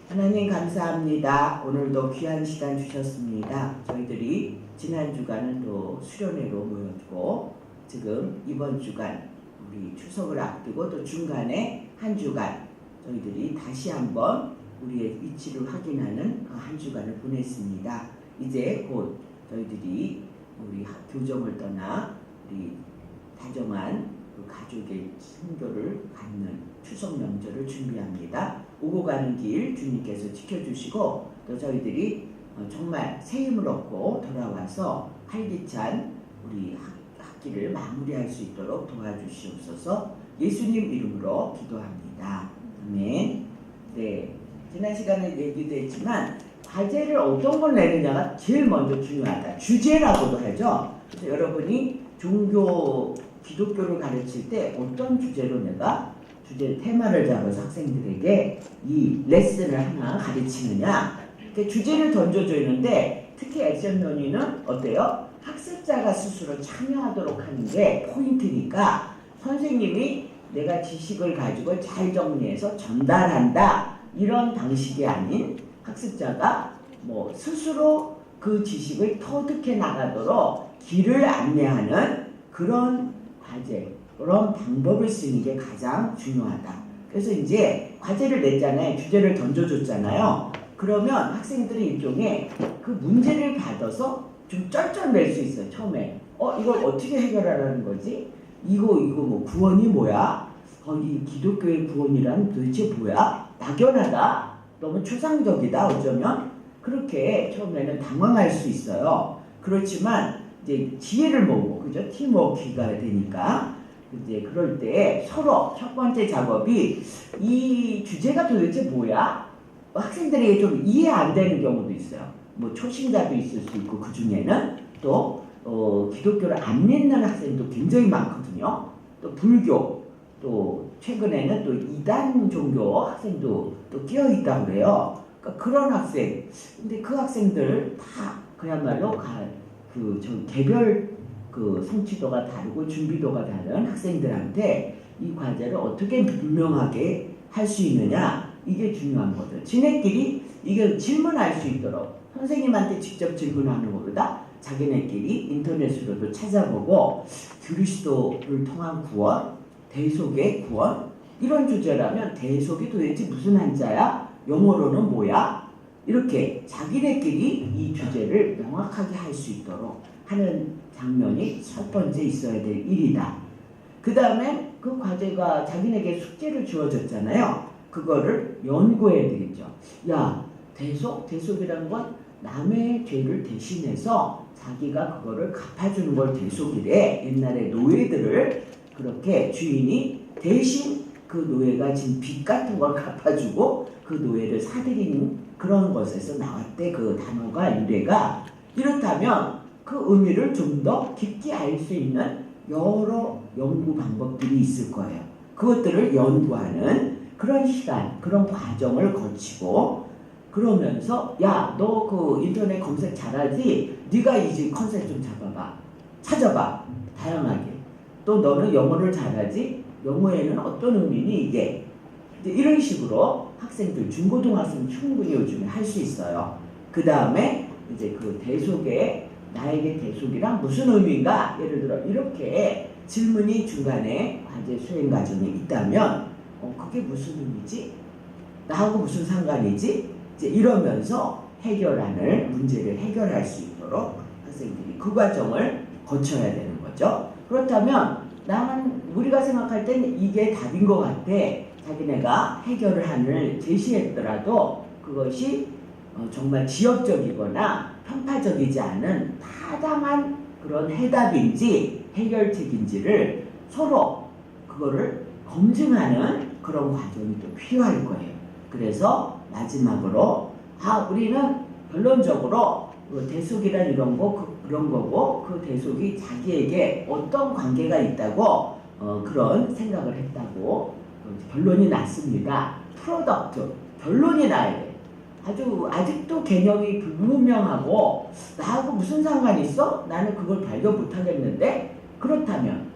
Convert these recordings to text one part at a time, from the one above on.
하나님 감사합니다. 오늘도 귀한 시간 주셨습니다. 저희들이 지난 주간은 또 수련회로 모였고 지금 이번 주간 우리 추석을 앞두고 또 중간에 한 주간 저희들이 다시 한번 우리의 위치를 확인하는 한 주간을 보냈습니다. 이제 곧 저희들이 우리 교정을 떠나 우리 다정한 그 가족의 선교를 갖는 추석 명절을 준비합니다. 오고 가는 길 주님께서 지켜주시고 또 저희들이 정말 새 힘을 얻고 돌아와서 활기찬 우리 학기를 마무리할 수 있도록 도와주시옵소서. 예수님 이름으로 기도합니다. 아멘. 네, 지난 시간에 얘기도 했지만 과제를 어떤 걸 내느냐가 제일 먼저 중요하다. 주제라고도 하죠. 그래서 여러분이 종교 기독교를 가르칠 때 어떤 주제로 내가 주제 테마를 잡아서 학생들에게 이 레슨을 하나 가르치느냐, 주제를 던져져 있는데 특히 액션 논의는 어때요? 학습자가 스스로 참여하도록 하는 게 포인트니까 선생님이 내가 지식을 가지고 잘 정리해서 전달한다 이런 방식이 아닌 학습자가 뭐 스스로 그 지식을 터득해 나가도록 길을 안내하는 그런 과제, 그런 방법을 쓰는 게 가장 중요하다. 그래서 이제 과제를 냈잖아요. 주제를 던져줬잖아요. 그러면 학생들이 일종의 그 문제를 받아서 좀 쩔쩔맬 수 있어요. 처음에 이걸 어떻게 해결하라는 거지? 이거 뭐 구원이 뭐야? 이 기독교의 구원이란 도대체 뭐야? 막연하다. 너무 추상적이다. 어쩌면 그렇게 처음에는 당황할 수 있어요. 그렇지만 이제 지혜를 모으고, 그죠? 팀워크가 되니까 이제 그럴 때 서로 첫 번째 작업이 이 주제가 도대체 뭐야? 학생들에게 좀 이해 안 되는 경우도 있어요. 뭐 초신자도 있을 수 있고 그 중에는 또 기독교를 안 믿는 학생도 굉장히 많거든요. 또 불교, 또 최근에는 또 이단 종교 학생도 또 끼어 있다고 그래요. 그러니까 그런 학생, 근데 그 학생들 다 그야말로 개별 그 성취도가 다르고 준비도가 다른 학생들한테 이 과제를 어떻게 분명하게 할 수 있느냐, 이게 중요한 거죠. 지네끼리 이게 질문할 수 있도록 선생님한테 직접 질문하는 것보다 자기네끼리 인터넷으로도 찾아보고 그리스도를 통한 구원, 대속의 구원, 이런 주제라면 대속이 도대체 무슨 한자야? 영어로는 뭐야? 이렇게 자기네끼리 이 주제를 명확하게 할 수 있도록 하는 장면이 첫 번째 있어야 될 일이다. 그 다음에 그 과제가 자기네에게 숙제를 주어졌잖아요. 그거를 연구해야 되겠죠. 야, 대속이라는 건 남의 죄를 대신해서 자기가 그거를 갚아주는 걸 대속이래. 옛날에 노예들을 그렇게 주인이 대신 그 노예가 진 빚 같은 걸 갚아주고 그 노예를 사들이는 그런 것에서 나왔대. 그 단어가 유래가. 이렇다면 그 의미를 좀 더 깊게 알 수 있는 여러 연구 방법들이 있을 거예요. 그것들을 연구하는 그런 시간, 그런 과정을 거치고 그러면서 야, 너 그 인터넷 검색 잘하지? 네가 이제 컨셉 좀 찾아봐. 다양하게. 또 너는 영어를 잘하지? 영어에는 어떤 의미니 이게? 이런 식으로 학생들, 중고등학생 충분히 요즘에 할 수 있어요. 그 다음에 이제 그 대속에 나에게 대속이란 무슨 의미인가? 예를 들어 이렇게 질문이 중간에 과제 수행 과정에 있다면 그게 무슨 의미지? 나하고 무슨 상관이지? 이제 이러면서 문제를 해결할 수 있도록 학생들이 그 과정을 거쳐야 되는 거죠. 그렇다면 우리가 생각할 때는 이게 답인 것 같아. 자기네가 해결을 제시했더라도 그것이 정말 지역적이거나 편파적이지 않은 타당한 그런 해답인지 해결책인지를 서로 그거를 검증하는 그런 과정이 또 필요할 거예요. 그래서 마지막으로 우리는 결론적으로 대속이란 그런 거고 그 대속이 자기에게 어떤 관계가 있다고 그런 생각을 했다고 결론이 났습니다. 프로덕트, 결론이 나야 돼. 아직도 개념이 불분명하고 나하고 무슨 상관이 있어? 나는 그걸 발견 못하겠는데? 그렇다면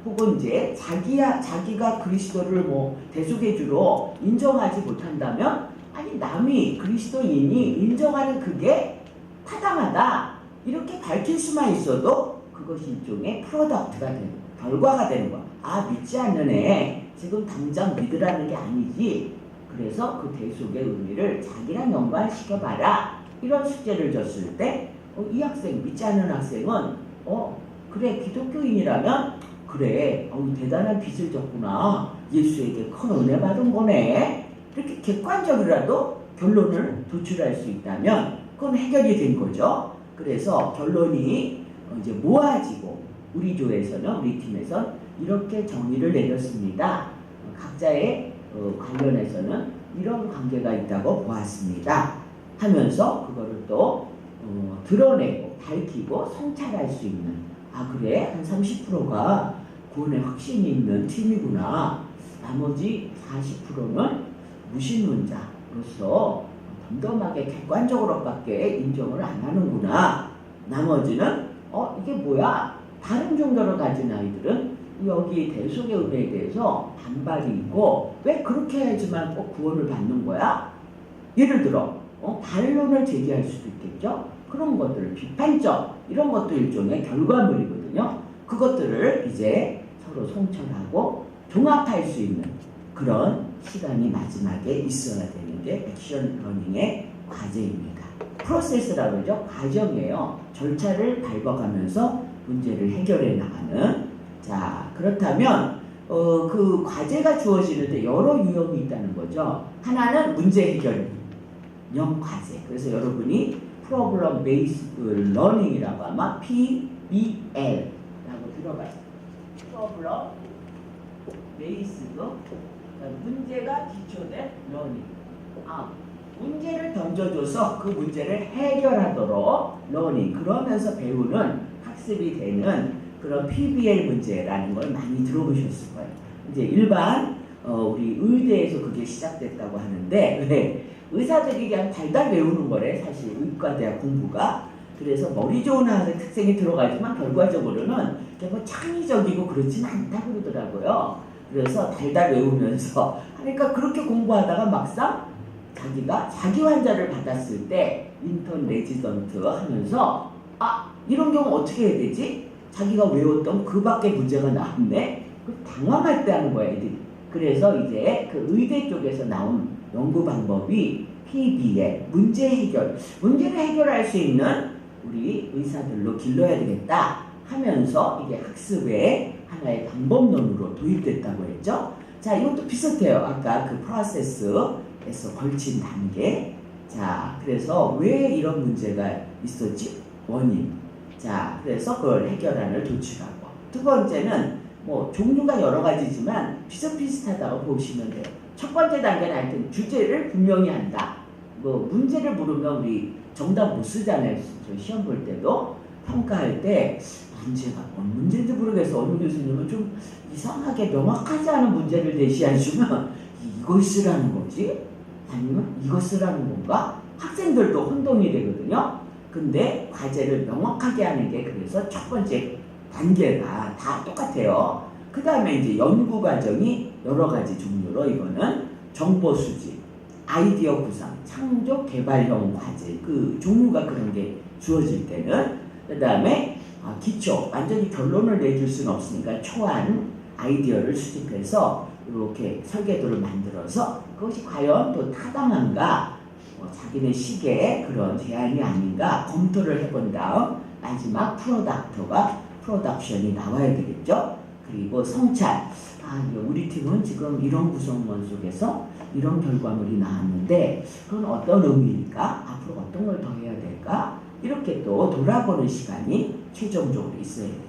혹은 이제 자기가 그리스도를 뭐 대속의주로 인정하지 못한다면, 아니 남이 그리스도인이 인정하는 그게 타당하다 이렇게 밝힐 수만 있어도 그것이 일종의 프로덕트가 되는 거야. 결과가 되는 거야. 아, 믿지 않는 애 지금 당장 믿으라는 게 아니지. 그래서 그 대속의 의미를 자기랑 연관시켜봐라. 이런 숙제를 줬을 때 이 학생, 믿지 않는 학생은 그래, 기독교인이라면 그래, 대단한 빚을 졌구나, 예수에게 큰 은혜 받은 거네, 이렇게 객관적이라도 결론을 도출할 수 있다면 그건 해결이 된 거죠. 그래서 결론이 이제 모아지고 우리 조에서는, 우리 팀에서는 이렇게 정의를 내렸습니다. 각자의 관련해서는 이런 관계가 있다고 보았습니다 하면서 그거를 또 드러내고 밝히고 성찰할 수 있는, 아 그래, 한 30%가 구원에 확신이 있는 팀이구나, 나머지 40%는 무신론자로서 덤덤하게 객관적으로밖에 인정을 안 하는구나, 나머지는 이게 뭐야, 다른 종교를 가진 아이들은 여기 대속의 은혜에 대해서 반발이 있고 왜 그렇게 해야지만 꼭 구원을 받는 거야? 예를 들어 반론을 제기할 수도 있겠죠. 그런 것들, 비판적 이런 것도 일종의 결과물이거든요. 그것들을 이제 서로 성찰하고 종합할 수 있는 그런 시간이 마지막에 있어야 되는 게 액션 러닝의 과제입니다. 프로세스라고 하죠. 과정이에요. 절차를 밟아가면서 문제를 해결해 나가는. 자, 그렇다면 그 과제가 주어지는데 여러 유형이 있다는 거죠. 하나는 문제 해결형 과제. 그래서 여러분이 프로블럼 베이스드 러닝이라고 아마 PBL라고 들어가요. 프로블럼 베이스드, 문제가 기초된 러닝. 문제를 던져줘서 그 문제를 해결하도록 러닝, 그러면서 배우는 학습이 되는 그런 PBL 문제라는 걸 많이 들어보셨을 거예요. 이제 일반 우리 의대에서 그게 시작됐다고 하는데, 왜? 의사들이 그냥 달달 외우는 거래, 사실 의과대학 공부가. 그래서 머리 좋은 학생 특성이 들어가지만 결과적으로는 뭐 창의적이고 그렇지는 않다고 그러더라고요. 그래서 달달 외우면서 하니까 그렇게 공부하다가 막상 자기가 자기 환자를 받았을 때 인턴 레지던트 하면서 이런 경우 어떻게 해야 되지? 자기가 외웠던 그 밖에 문제가 나왔네? 당황할 때 하는 거야, 애들이. 그래서 이제 그 의대 쪽에서 나온 연구 방법이 PBL, 문제 해결. 문제를 해결할 수 있는 우리 의사들로 길러야 되겠다 하면서 이게 학습의 하나의 방법론으로 도입됐다고 했죠. 자, 이것도 비슷해요. 아까 그 프로세스에서 걸친 단계. 자, 그래서 왜 이런 문제가 있었지? 원인. 자, 그래서 그걸 해결안을 도출하고. 두 번째는 뭐 종류가 여러 가지지만 비슷비슷하다고 보시면 돼요. 첫 번째 단계는 하여튼 주제를 분명히 한다. 뭐 문제를 물으면 우리 정답 못 쓰잖아요. 시험 볼 때도 평가할 때 문제가 뭔 문제인지 모르겠어. 어느 교수님은 좀 이상하게 명확하지 않은 문제를 제시해주면 이걸 쓰라는 거지? 아니면 이거 쓰라는 건가? 학생들도 혼동이 되거든요. 근데 과제를 명확하게 하는 게 그래서 첫 번째 단계가 다 똑같아요. 그 다음에 이제 연구 과정이 여러 가지 종류로, 이거는 정보 수집, 아이디어 구상, 창조 개발형 과제, 그 종류가 그런 게 주어질 때는, 그 다음에 기초, 완전히 결론을 내줄 수는 없으니까 초안 아이디어를 수집해서 이렇게 설계도를 만들어서 그것이 과연 또 타당한가, 자기네 식의 그런 제안이 아닌가 검토를 해본 다음 마지막 프로덕션이 나와야 되겠죠. 그리고 성찰. 우리 팀은 지금 이런 구성원 속에서 이런 결과물이 나왔는데 그건 어떤 의미일까? 앞으로 어떤 걸 더 해야 될까? 이렇게 또 돌아보는 시간이 최종적으로 있어야 되죠.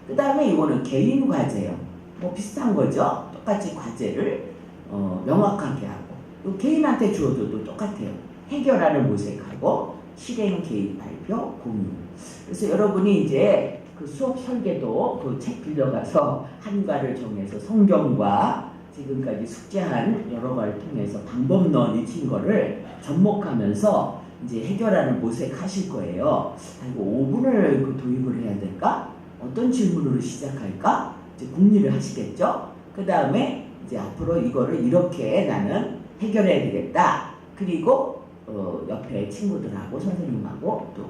그 다음에 이거는 개인 과제요. 뭐 비슷한 거죠. 똑같이 과제를 명확하게 하고, 또 개인한테 주어줘도 똑같아요. 해결안을 모색하고 실행 계획 발표 공유. 그래서 여러분이 이제 그 수업 설계도 그 책 빌려가서 한과를 정해서 성경과 지금까지 숙제한 여러 가지를 통해서 방법론 익힌 거를 접목하면서 이제 해결안을 모색하실 거예요. 이거 5분을 그 도입을 해야 될까? 어떤 질문으로 시작할까? 이제 공유를 하시겠죠. 그 다음에 이제 앞으로 이거를 이렇게 나는 해결해야 되겠다. 그리고 옆에 친구들하고 선생님하고 또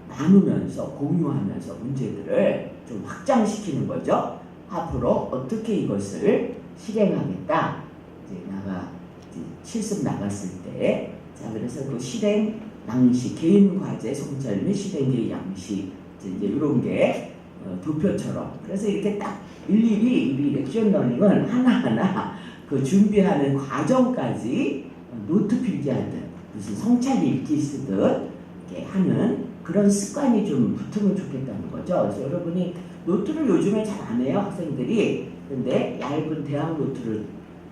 나누면서 공유하면서 문제들을 좀 확장시키는 거죠. 앞으로 어떻게 이것을 실행하겠다. 이제 실습 나갔을 때, 자 그래서 그 실행 양식, 개인 과제 성찰 및 실행 개인 양식 이제 이런 게 도표처럼. 그래서 이렇게 딱 일일이 우리 액션 러닝은 하나하나 그 준비하는 과정까지 노트 필기하듯 무슨 성찰 읽기 쓰듯 이렇게 하는 그런 습관이 좀 붙으면 좋겠다는 거죠. 그래서 여러분이 노트를 요즘에 잘 안 해요, 학생들이. 근데 얇은 대학 노트를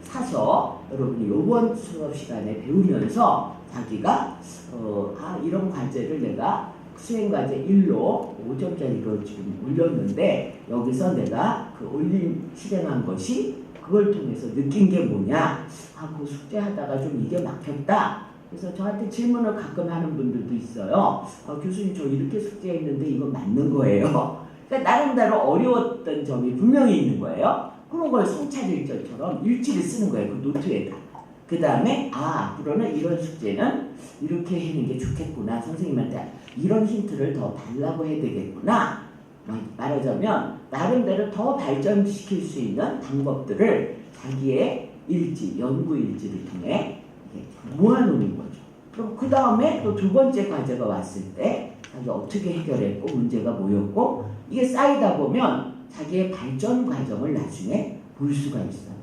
사서 여러분이 요번 수업 시간에 배우면서 자기가 이런 과제를 내가 수행과제 1로 5점짜리로 지금 올렸는데 여기서 내가 그 실행한 것이 그걸 통해서 느낀 게 뭐냐. 그 숙제하다가 좀 이게 막혔다. 그래서 저한테 질문을 가끔 하는 분들도 있어요. 교수님 저 이렇게 숙제했는데 이건 맞는 거예요. 그러니까 나름대로 어려웠던 점이 분명히 있는 거예요. 그런 걸 성찰일절처럼 일지를 쓰는 거예요. 그 노트에다. 그 다음에 앞으로는 이런 숙제는 이렇게 하는 게 좋겠구나. 선생님한테 이런 힌트를 더 달라고 해야 되겠구나. 말하자면 나름대로 더 발전시킬 수 있는 방법들을 자기의 일지, 연구 일지를 통해 모아놓는 거죠. 그럼 그 다음에 또 두 번째 과제가 왔을 때 자기가 어떻게 해결했고 문제가 뭐였고 이게 쌓이다 보면 자기의 발전 과정을 나중에 볼 수가 있어요.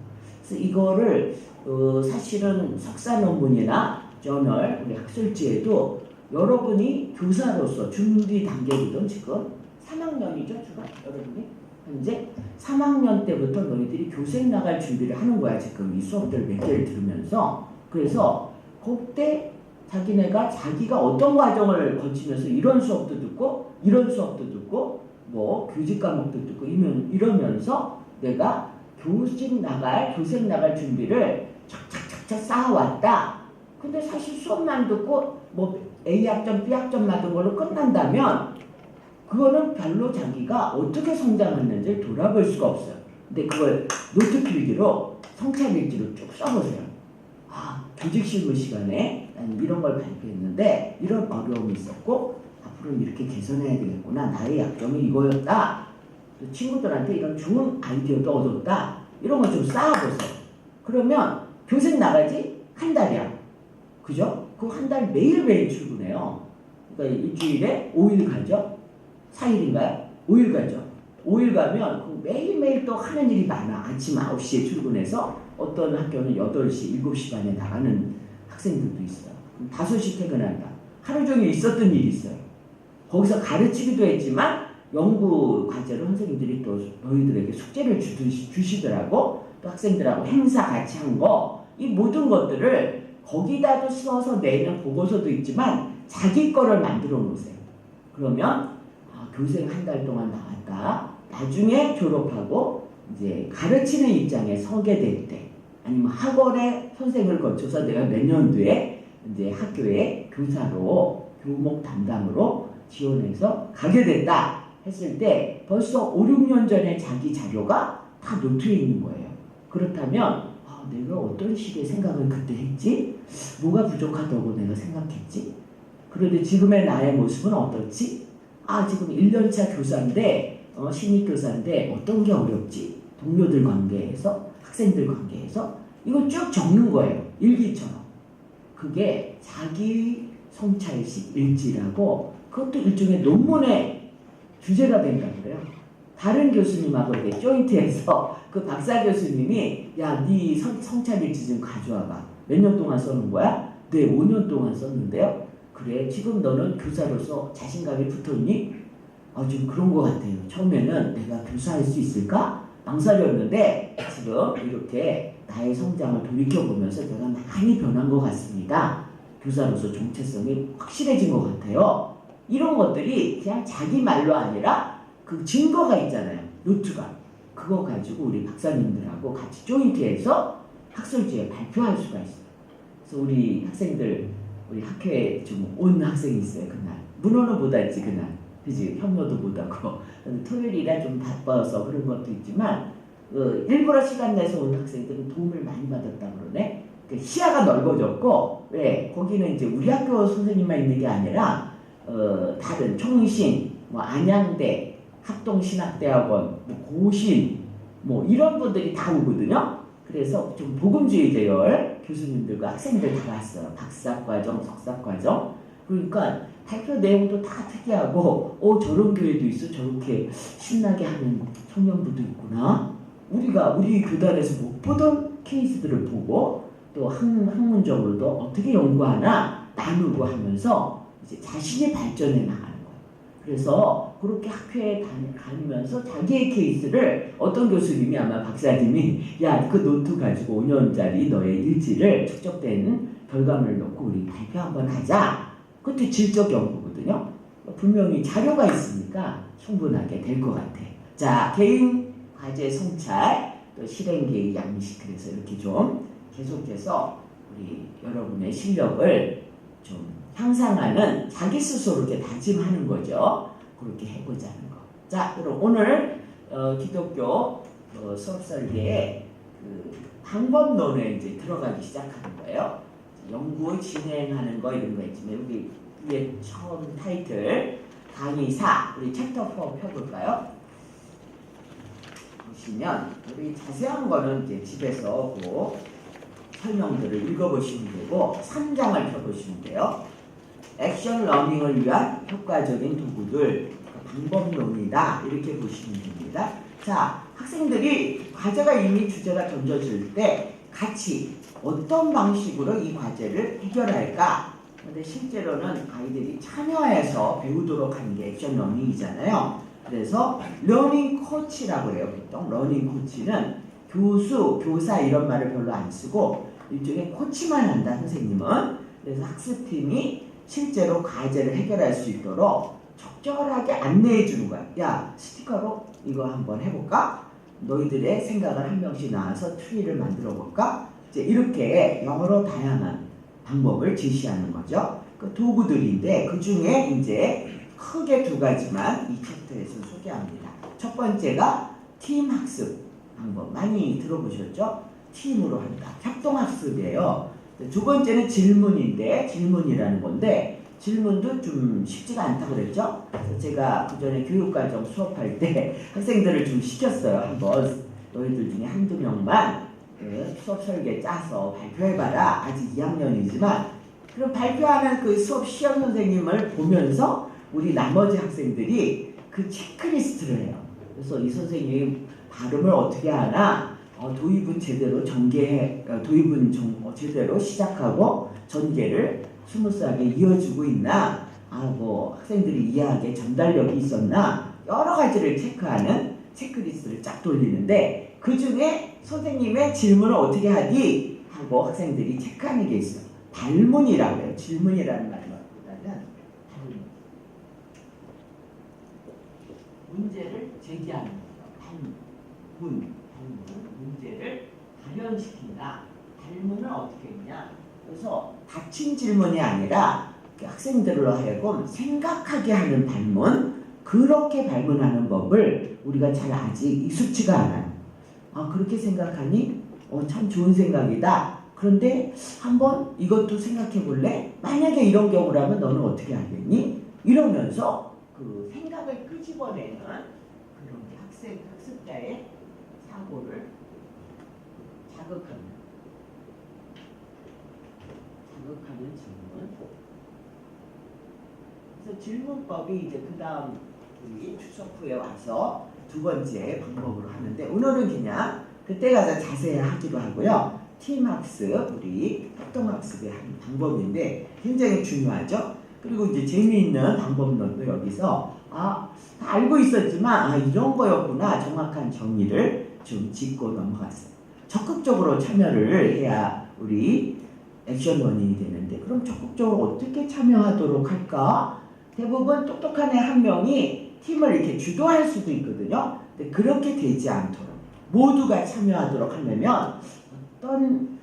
그래서 이거를 사실은 석사 논문이나 저널, 우리 학술지에도 여러분이 교사로서 준비 단계거든. 지금 3학년이죠, 주가 여러분이 현재 3학년 때부터 너희들이 교생 나갈 준비를 하는 거야. 지금 이 수업들 몇 개를 들으면서. 그래서 그때 자기가 어떤 과정을 거치면서 이런 수업도 듣고 이런 수업도 듣고 뭐 교직 과목도 듣고 이러면서 내가 교생 나갈 준비를 착착착착 쌓아왔다. 근데 사실 수업만 듣고 뭐 A학점, B학점 맞은 걸로 끝난다면 그거는 별로 자기가 어떻게 성장했는지 돌아볼 수가 없어요. 근데 그걸 노트 필기로 성찰일지로 쭉 써보세요. 교직 실무 시간에 나는 이런 걸 발표했는데 이런 어려움이 있었고 앞으로는 이렇게 개선해야 되겠구나. 나의 약점이 이거였다. 친구들한테 이런 좋은 아이디어도 얻었다. 이런 거 좀 쌓아보세요. 그러면 교생 나가지 한 달이야. 그죠? 그 한 달 매일매일 출근해요. 그러니까 일주일에 5일 가죠? 4일인가요? 5일 가죠? 5일 가면 그 매일매일 또 하는 일이 많아. 아침 9시에 출근해서 어떤 학교는 8시, 7시 반에 나가는 학생들도 있어요. 5시 퇴근한다. 하루 종일 있었던 일이 있어요. 거기서 가르치기도 했지만 연구 과제로 선생님들이 또 너희들에게 숙제를 주시더라고. 또 학생들하고 행사 같이 한 거. 이 모든 것들을 거기다도 써서 내는 보고서도 있지만 자기 거를 만들어 놓으세요. 그러면 교생 한 달 동안 나왔다. 나중에 졸업하고 이제 가르치는 입장에 서게 될 때 아니면 학원에 선생을 거쳐서 내가 몇 년도에 이제 학교에 교사로 교목 담당으로 지원해서 가게 됐다 했을 때 벌써 5, 6년 전에 자기 자료가 다 노트에 있는 거예요. 그렇다면 내가 어떤 식의 생각을 그때 했지? 뭐가 부족하다고 내가 생각했지? 그런데 지금의 나의 모습은 어떻지? 지금 1년차 교사인데 신입교사인데 어떤 게 어렵지? 동료들 관계에서 학생들 관계에서 이걸 쭉 적는 거예요. 일기처럼. 그게 자기 성찰식 일지라고 그것도 일종의 논문의 주제가 된다고 그래요. 다른 교수님하고 이렇게 조인트해서 그 박사 교수님이 네 성찰일지 좀 가져와봐. 몇 년 동안 써는 거야? 네, 5년 동안 썼는데요. 그래, 지금 너는 교사로서 자신감이 붙었니? 좀 그런 것 같아요. 처음에는 내가 교사할 수 있을까? 망설였는데 지금 이렇게 나의 성장을 돌이켜보면서 내가 많이 변한 것 같습니다. 교사로서 정체성이 확실해진 것 같아요. 이런 것들이 그냥 자기 말로 아니라 그 증거가 있잖아요. 노트가. 그거 가지고 우리 박사님들하고 같이 조인트해서 학술지에 발표할 수가 있어요. 그래서 우리 학생들, 우리 학교에 좀 온 학생이 있어요. 그날. 문호는 못 왔지 그날. 그지? 현모도 못하고. 토요일이라 좀 바빠서 그런 것도 있지만 일부러 시간 내서 온 학생들은 도움을 많이 받았다 그러네. 시야가 넓어졌고, 왜? 거기는 이제 우리 학교 선생님만 있는 게 아니라 다른 총신, 뭐 안양대, 합동신학대학원, 뭐 고신, 뭐 이런 분들이 다 오거든요. 그래서 좀 복음주의 계열 교수님들과 학생들 다 왔어요. 박사과정, 석사과정. 그러니까 발표 내용도 다 특이하고, 저런 교회도 있어, 저렇게 신나게 하는 청년부도 있구나. 우리 교단에서 못 보던 케이스들을 보고 또 학문적으로도 어떻게 연구하나 나누고 하면서 이제 자신이 발전해 나가는 거예요. 그래서 그렇게 학회에 다니면서 자기의 케이스를 어떤 교수님이 아마 박사님이 야, 그 노트 가지고 5년짜리 너의 일지를 축적된 결과물을 놓고 우리 발표 한번 하자. 그것도 질적 연구거든요. 분명히 자료가 있으니까 충분하게 될 것 같아. 자, 개인 과제 성찰, 또 실행 계획 양식, 그래서 이렇게 좀 계속해서 우리 여러분의 실력을 좀 향상하는 자기 스스로 이렇게 다짐하는 거죠. 그렇게 해보자는 거. 자, 그럼 오늘 기독교 수업 설계의 그 방법론에 이제 들어가기 시작하는 거예요. 연구 진행하는 거 이런 거 있지만 여기 위에 처음 타이틀 강의 4 우리 챕터 4 펴볼까요? 보시면 우리 자세한 거는 이제 집에서 그 설명들을 읽어보시면 되고 3장을 펴보시면 돼요. 액션 러닝을 위한 효과적인 도구들, 방법론이다 이렇게 보시면 됩니다. 자, 학생들이 과제가 이미 주제가 던져질 때 같이 어떤 방식으로 이 과제를 해결할까? 근데 실제로는 아이들이 참여해서 배우도록 하는 게 액션 러닝이잖아요. 그래서 러닝 코치라고 해요. 보통 러닝 코치는 교수, 교사 이런 말을 별로 안 쓰고 일종의 코치만 한다, 선생님은. 그래서 학습팀이 실제로 과제를 해결할 수 있도록 적절하게 안내해 주는 거야. 야, 스티커로 이거 한번 해볼까? 너희들의 생각을 한 명씩 나와서 트리를 만들어 볼까? 이제 이렇게 여러 다양한 방법을 제시하는 거죠. 그 도구들인데 그 중에 이제 크게 두 가지만 이 챕터에서 소개합니다. 첫 번째가 팀 학습 방법, 많이 들어보셨죠? 팀으로 한다. 협동학습이에요. 두 번째는 질문인데, 질문이라는 건데 질문도 좀 쉽지가 않다고 그랬죠? 그래서 제가 그전에 교육과정 수업할 때 학생들을 좀 시켰어요. 한번 너희들 중에 한두 명만 수업 설계 짜서 발표해봐라. 아직 2학년이지만 그럼 발표하는 그 수업 시험 선생님을 보면서 우리 나머지 학생들이 그 체크리스트를 해요. 그래서 이 선생님이 발음을 어떻게 하나, 도입은 제대로 도입은 제대로 시작하고 전개를 스무스하게 이어주고 있나, 뭐 학생들이 이해하게 전달력이 있었나, 여러 가지를 체크하는 체크리스트를 쫙 돌리는데 그 중에 선생님의 질문을 어떻게 하디 하고 학생들이 체크하는 게 있어요. 발문이라고 해요. 질문이라는 말보다는 문제를 제기하는 거예요. 문제를 발현시킨다. 발문을 어떻게 했냐? 그래서 닫힌 질문이 아니라 학생들로 하여금 생각하게 하는 발문, 그렇게 발문하는 법을 우리가 잘 아직 익숙치가 않아요. 그렇게 생각하니? 참 좋은 생각이다. 그런데 한번 이것도 생각해 볼래? 만약에 이런 경우라면 너는 어떻게 하겠니? 이러면서 그 생각을 끄집어내는 그런 학습자의 사고를 자극하는 질문. 그래서 질문법이 이제 그 다음 우리 추석 후에 와서 두 번째 방법으로 하는데 오늘은 그냥 그때 가서 자세히 하기로 하고요. 팀학습, 우리 협동학습의 한 방법인데 굉장히 중요하죠. 그리고 이제 재미있는 방법론도 여기서 다 알고 있었지만 이런 거였구나 정확한 정의를 좀 짚고 넘어갔어요. 적극적으로 참여를 해야 우리 액션 러닝이 되는데 그럼 적극적으로 어떻게 참여하도록 할까? 대부분 똑똑한 애 한 명이 팀을 이렇게 주도할 수도 있거든요. 근데 그렇게 되지 않도록 모두가 참여하도록 하려면 어떤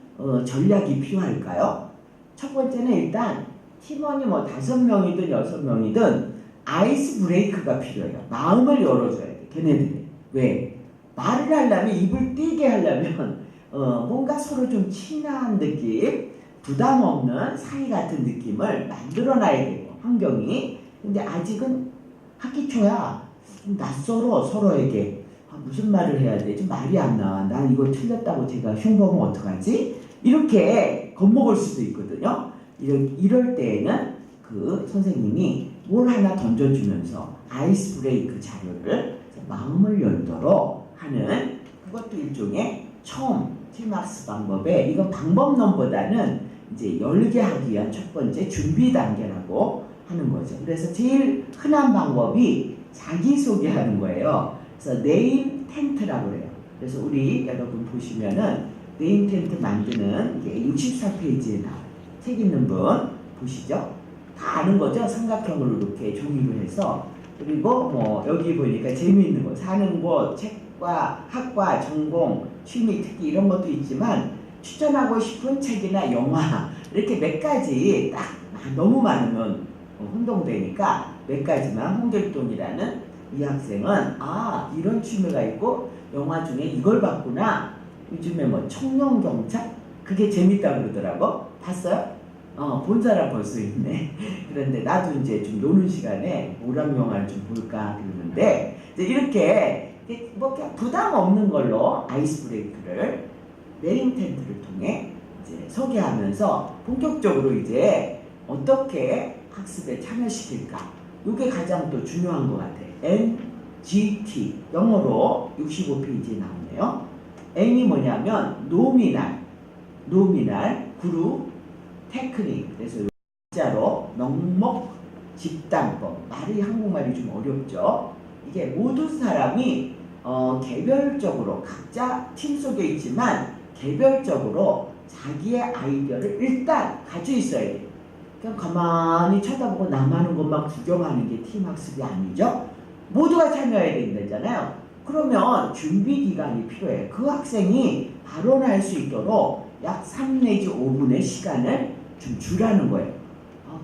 전략이 필요할까요? 첫 번째는 일단 팀원이 뭐 5명이든 6명이든 아이스 브레이크가 필요해요. 마음을 열어줘야 돼. 걔네들이. 왜? 말을 하려면, 입을 띄게 하려면 뭔가 서로 좀 친한 느낌, 부담 없는 사이 같은 느낌을 만들어놔야 되고, 환경이. 근데 아직은 학기 초야. 좀 낯설어, 서로에게. 무슨 말을 해야 되지? 말이 안 나와. 난 이거 틀렸다고 제가 흉보면 어떡하지? 이렇게 겁먹을 수도 있거든요. 이럴 때에는 그 선생님이 뭘 하나 던져주면서 아이스 브레이크 자료를 마음을 열도록 하는, 그것도 일종의 처음 TMAS 방법에, 이건 방법론보다는 이제 열게 하기 위한 첫 번째 준비 단계라고 하는 거죠. 그래서 제일 흔한 방법이 자기소개하는 거예요. 그래서 네임 텐트라고 해요. 그래서 우리 여러분 보시면은 네임 텐트 만드는 게 64페이지에 나와요. 책 있는 분 보시죠? 다 아는 거죠? 삼각형으로 이렇게 종이로 해서. 그리고 뭐 여기 보니까 재미있는 거, 사는 곳, 책과 학과, 전공, 취미, 특기 이런 것도 있지만 추천하고 싶은 책이나 영화, 이렇게 몇 가지 딱 너무 많으면 혼동되니까 몇 가지만. 홍길동이라는 이 학생은 이런 취미가 있고 영화 중에 이걸 봤구나. 요즘에 뭐 청년경찰? 그게 재밌다고 그러더라고. 봤어요? 본 사람 벌써 있네. 그런데 나도 이제 좀 노는 시간에 오락 영화를 좀 볼까 그러는데, 이제 이렇게 뭐 그냥 부담 없는 걸로 아이스 브레이크를 네임 텐트를 통해 이제 소개하면서 본격적으로 이제 어떻게 학습에 참여시킬까? 이게 가장 또 중요한 것 같아요. NGT, 영어로 65페이지에 나오네요. N이 뭐냐면 노미날, 그룹, 테크닉. 그래서 진짜로 명목, 집단법. 말이 한국말이 좀 어렵죠. 이게 모든 사람이 개별적으로 각자 팀 속에 있지만 개별적으로 자기의 아이디어를 일단 가지고 있어야 돼요. 그냥 가만히 쳐다보고 남하는 것만 구경하는 게 팀 학습이 아니죠. 모두가 참여해야 된다잖아요. 그러면 준비 기간이 필요해요. 그 학생이 발언할 수 있도록 약 3 내지 5분의 시간을 좀 주라는 거예요.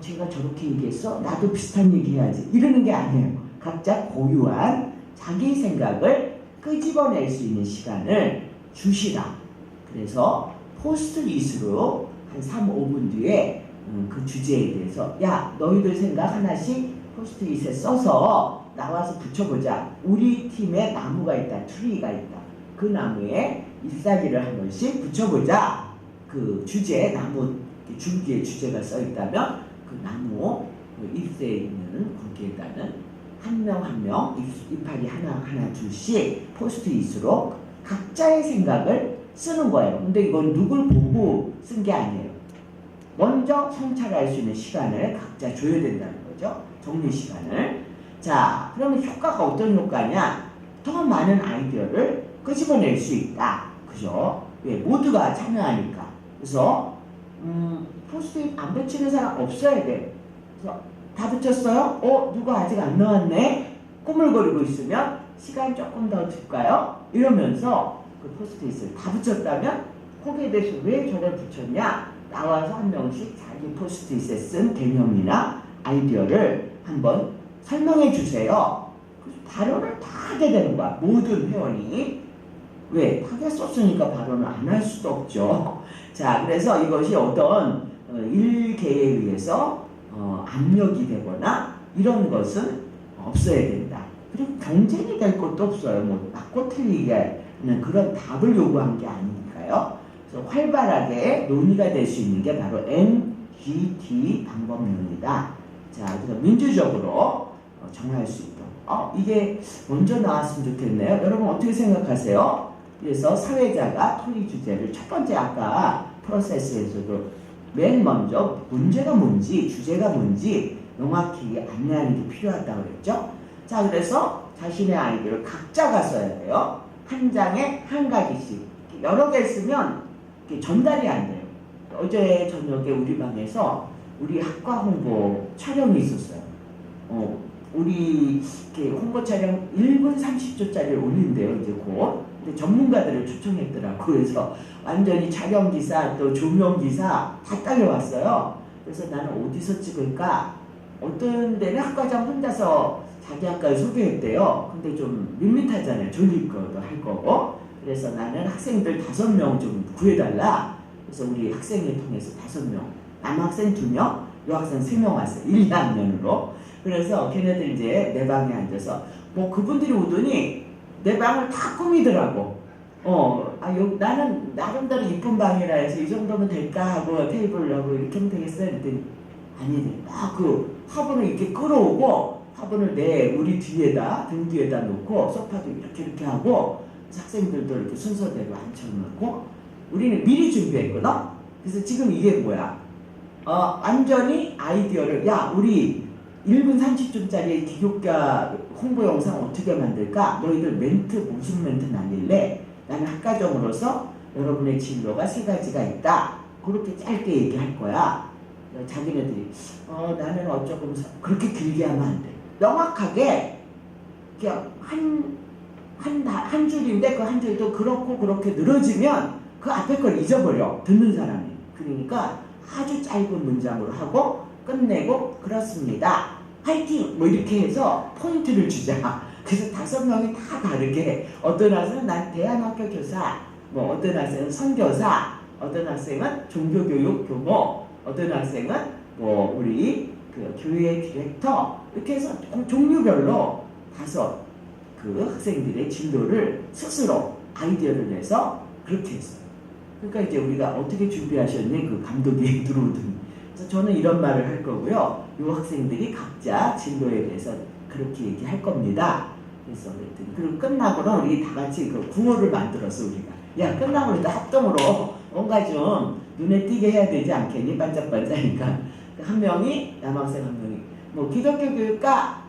제가 저렇게 얘기했어? 나도 비슷한 얘기 해야지. 이러는 게 아니에요. 각자 고유한 자기 생각을 끄집어낼 수 있는 시간을 주시라. 그래서 포스트잇으로 한 3, 5분 뒤에 그 주제에 대해서, 야, 너희들 생각 하나씩 포스트잇에 써서 나와서 붙여보자. 우리 팀에 나무가 있다, 트리가 있다. 그 나무에 잎사귀를 한 번씩 붙여보자. 그 주제, 나무 줄기에 주제가 써 있다면 그 나무 그 잎새에 있는 거기에다는 한 명 한 명 이파리 하나 둘씩 포스트잇으로 각자의 생각을 쓰는 거예요. 근데 이건 누굴 보고 쓴 게 아니에요. 먼저 성찰할 수 있는 시간을 각자 줘야 된다는 거죠. 정리 시간을. 자, 그러면 효과가 어떤 효과냐? 더 많은 아이디어를 끄집어낼 수 있다. 그죠? 왜? 모두가 참여하니까. 그래서 포스트잇 안 붙이는 사람 없어야 돼. 그래서 다 붙였어요? 누가 아직 안 나왔네? 꾸물거리고 있으면 시간 조금 더 줄까요? 이러면서 그 포스트잇을 다 붙였다면 거기에 대해서 왜 저걸 붙였냐? 나와서 한 명씩 자기 포스트잇에 쓴 개념이나 아이디어를 한번 설명해 주세요. 그래서 발언을 다 하게 되는 거야. 모든 회원이. 왜? 하게 썼으니까 발언을 안 할 수도 없죠. 자, 그래서 이것이 어떤 일개에 의해서 압력이 되거나 이런 것은 없어야 된다. 그리고 경쟁이 될 것도 없어요. 뭐 맞고 틀리게는 그런 답을 요구한 게 아니니까요. 그래서 활발하게 논의가 될 수 있는 게 바로 NGT 방법론이다. 자, 그래서 민주적으로 정할 수 있도록. 이게 먼저 나왔으면 좋겠네요. 여러분 어떻게 생각하세요? 그래서 사회자가 토의 주제를 첫 번째 아까 프로세스에서도 맨 먼저 문제가 뭔지 주제가 뭔지 명확히 안내하는 게 필요하다고 그랬죠. 자, 그래서 자신의 아이디어를 각자가 써야 돼요. 한 장에 한 가지씩. 여러 개 쓰면 전달이 안 돼요. 어제 저녁에 우리 방에서 우리 학과 홍보 촬영이 있었어요. 우리 홍보 촬영 1분 30초짜리를 올린대요, 이제 곧. 근데 전문가들을 초청했더라고. 그래서 완전히 촬영기사 또 조명기사 다 딸려왔어요. 그래서 나는 어디서 찍을까? 어떤 데는 학과장 혼자서 자기 학과를 소개했대요. 근데 좀 밋밋하잖아요. 졸릴 거도 할 거고. 그래서 나는 학생들 5명 좀 구해달라. 그래서 우리 학생회 통해서 5명, 남학생 2명, 여학생 3명 왔어요. 1, 2학년으로. 그래서 걔네들 이제 내 방에 앉아서 뭐 그분들이 오더니 내 방을 다 꾸미더라고. 나는 나름대로 이쁜 방이라 해서 이 정도면 될까 하고 테이블하고 이렇게 하면 되겠어요. 그랬더니 아니네. 막 그 화분을 이렇게 끌어오고 화분을 우리 뒤에다, 등 뒤에다 놓고 소파도 이렇게 하고 학생들도 이렇게 순서대로 앉혀놓고 우리는 미리 준비했거든. 그래서 지금 이게 뭐야? 완전히 아이디어를 우리 1분 30초짜리 기독교 홍보 영상 어떻게 만들까? 너희들 멘트 무슨 멘트 날릴래? 나는 학과정으로서 여러분의 진로가 3가지가 있다. 그렇게 짧게 얘기할 거야. 자기네들이 나는 어쩌고 그렇게 길게 하면 안 돼. 명확하게 그냥 한 줄인데 그 한 줄도 그렇고 그렇게 늘어지면 그 앞에 걸 잊어버려. 듣는 사람이. 그러니까 아주 짧은 문장으로 하고 끝내고 그렇습니다. 화이팅! 뭐 이렇게 해서 포인트를 주자. 그래서 5명이 다 다르게 어떤 학생은 난 대한학교 교사, 뭐 어떤 학생은 선교사, 어떤 학생은 종교교육 교모, 어떤 학생은 뭐 우리 그 교회 디렉터 이렇게 해서 종류별로 5 그 학생들의 진로를 스스로 아이디어를 내서 그렇게 했어요. 그러니까 이제 우리가 어떻게 준비하셨니? 그 감독이 들어오더니. 그래서 저는 이런 말을 할 거고요. 이 학생들이 각자 진로에 대해서 그렇게 얘기할 겁니다. 그래서 그랬더니 그리고 끝나고는 우리 다 같이 그 구호를 만들었어 우리가. 끝나고 우리 합동으로 뭔가 좀 눈에 띄게 해야 되지 않겠니? 반짝반짝하니까. 한 명이 남학생 한 명이 뭐 기독교 교육과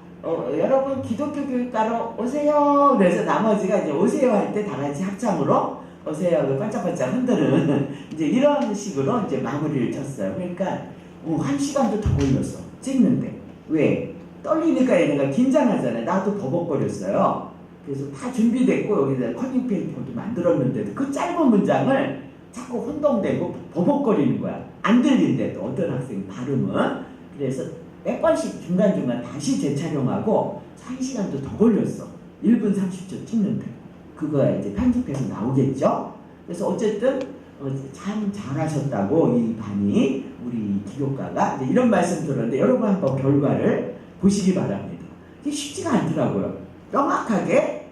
여러분 기독교 교육과로 오세요. 그래서 나머지가 이제 오세요 할 때 다 같이 합창으로 오세요. 반짝반짝 흔드는 이제 이런 식으로 이제 마무리를 쳤어요. 그러니까 1시간도 더 걸렸어. 찍는데. 왜? 떨리니까 얘네가 긴장하잖아요. 나도 버벅거렸어요. 그래서 다 준비됐고 여기다 커닝 페이퍼도 만들었는데도 그 짧은 문장을 자꾸 혼동되고 버벅거리는 거야. 안 들린대도 어떤 학생 발음은. 그래서 몇 번씩 중간중간 다시 재촬영하고 1시간도 더 걸렸어. 1분 30초 찍는데. 그거야 이제 편집해서 나오겠죠? 그래서 어쨌든 참 잘하셨다고 이 반이 우리 기교과가 이제 이런 말씀 들었는데 여러분 한번 결과를 보시기 바랍니다. 이게 쉽지가 않더라고요. 명확하게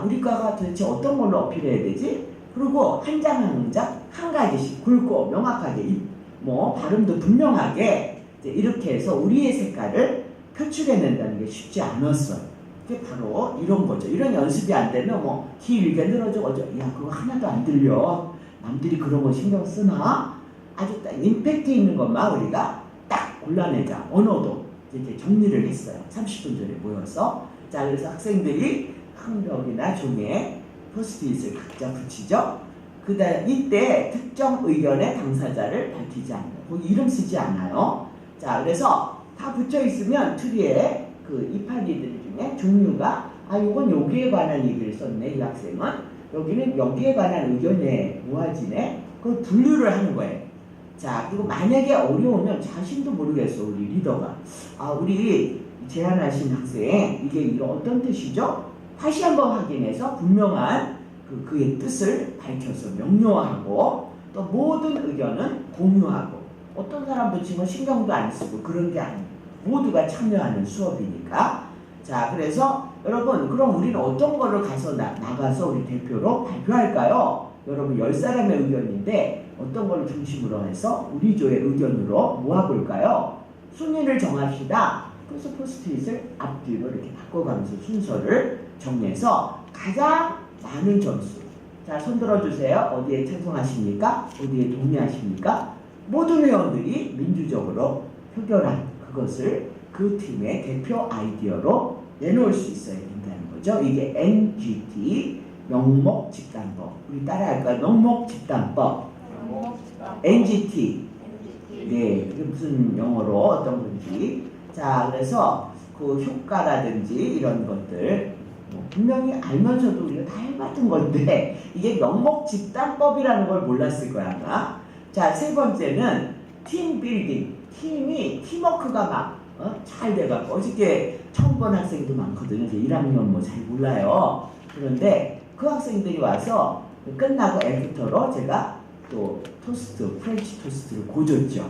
우리 과가 도대체 어떤 걸로 어필해야 되지? 그리고 한 장 한 장 한 가지씩 굵고 명확하게 뭐 발음도 분명하게 이렇게 해서 우리의 색깔을 표출해낸다는 게 쉽지 않았어요. 그게 바로 이런 거죠. 이런 연습이 안 되면 뭐 길게 늘어져 그거 하나도 안 들려. 남들이 그런 거 신경 쓰나? 아주 딱 임팩트 있는 것만 우리가 딱 골라내자. 언어도 이렇게 정리를 했어요. 30분 전에 모여서. 자, 그래서 학생들이 큰 벽이나 종이에 포스트잇을 각자 붙이죠. 그다음 이때 특정 의견의 당사자를 밝히지 않아요. 거기 이름 쓰지 않아요. 자, 그래서 다 붙여 있으면 트리에 그 이파리들 중에 종류가 이건 여기에 관한 얘기를 썼네. 이 학생은 여기는 여기에 관한 의견에 모아지네. 그 분류를 하는 거예요. 자, 그리고 만약에 어려우면 자신도 모르겠어. 우리 리더가 우리 제안하신 학생 이게 이런 어떤 뜻이죠? 다시 한번 확인해서 분명한 그의 뜻을 밝혀서 명료하고 또 모든 의견은 공유하고 어떤 사람 붙이면 신경도 안 쓰고 그런 게 아니에요. 모두가 참여하는 수업이니까. 자, 그래서 여러분 그럼 우리는 어떤 거를 가서 나가서 우리 대표로 발표할까요? 여러분 10사람의 의견인데 어떤 걸 중심으로 해서 우리 조의 의견으로 모아볼까요? 순위를 정합시다. 그래서 포스트잇을 앞뒤로 이렇게 바꿔가면서 순서를 정해서 가장 많은 점수. 자, 손 들어주세요. 어디에 찬성하십니까? 어디에 동의하십니까? 모든 회원들이 민주적으로 표결한 그것을 그 팀의 대표 아이디어로 내놓을 수 있어야 된다는 거죠. 이게 NGT 명목집단법. 우리 따라할까요? 명목집단법. NGT. 네, 그게 무슨 영어로 어떤 건지. 자, 그래서 그 효과라든지 이런 것들 분명히 알면서도 우리가 다 해봤던 건데 이게 명목집단법이라는 걸 몰랐을 거야 아마. 자, 3번째는 팀 빌딩. 팀이 팀워크가 막 잘 돼갖고 어저께 처음 본 학생도 많거든요. 이제 1학년 뭐 잘 몰라요. 그런데 그 학생들이 와서 끝나고 애프터로 제가 또 토스트, 프렌치 토스트를 고줬죠.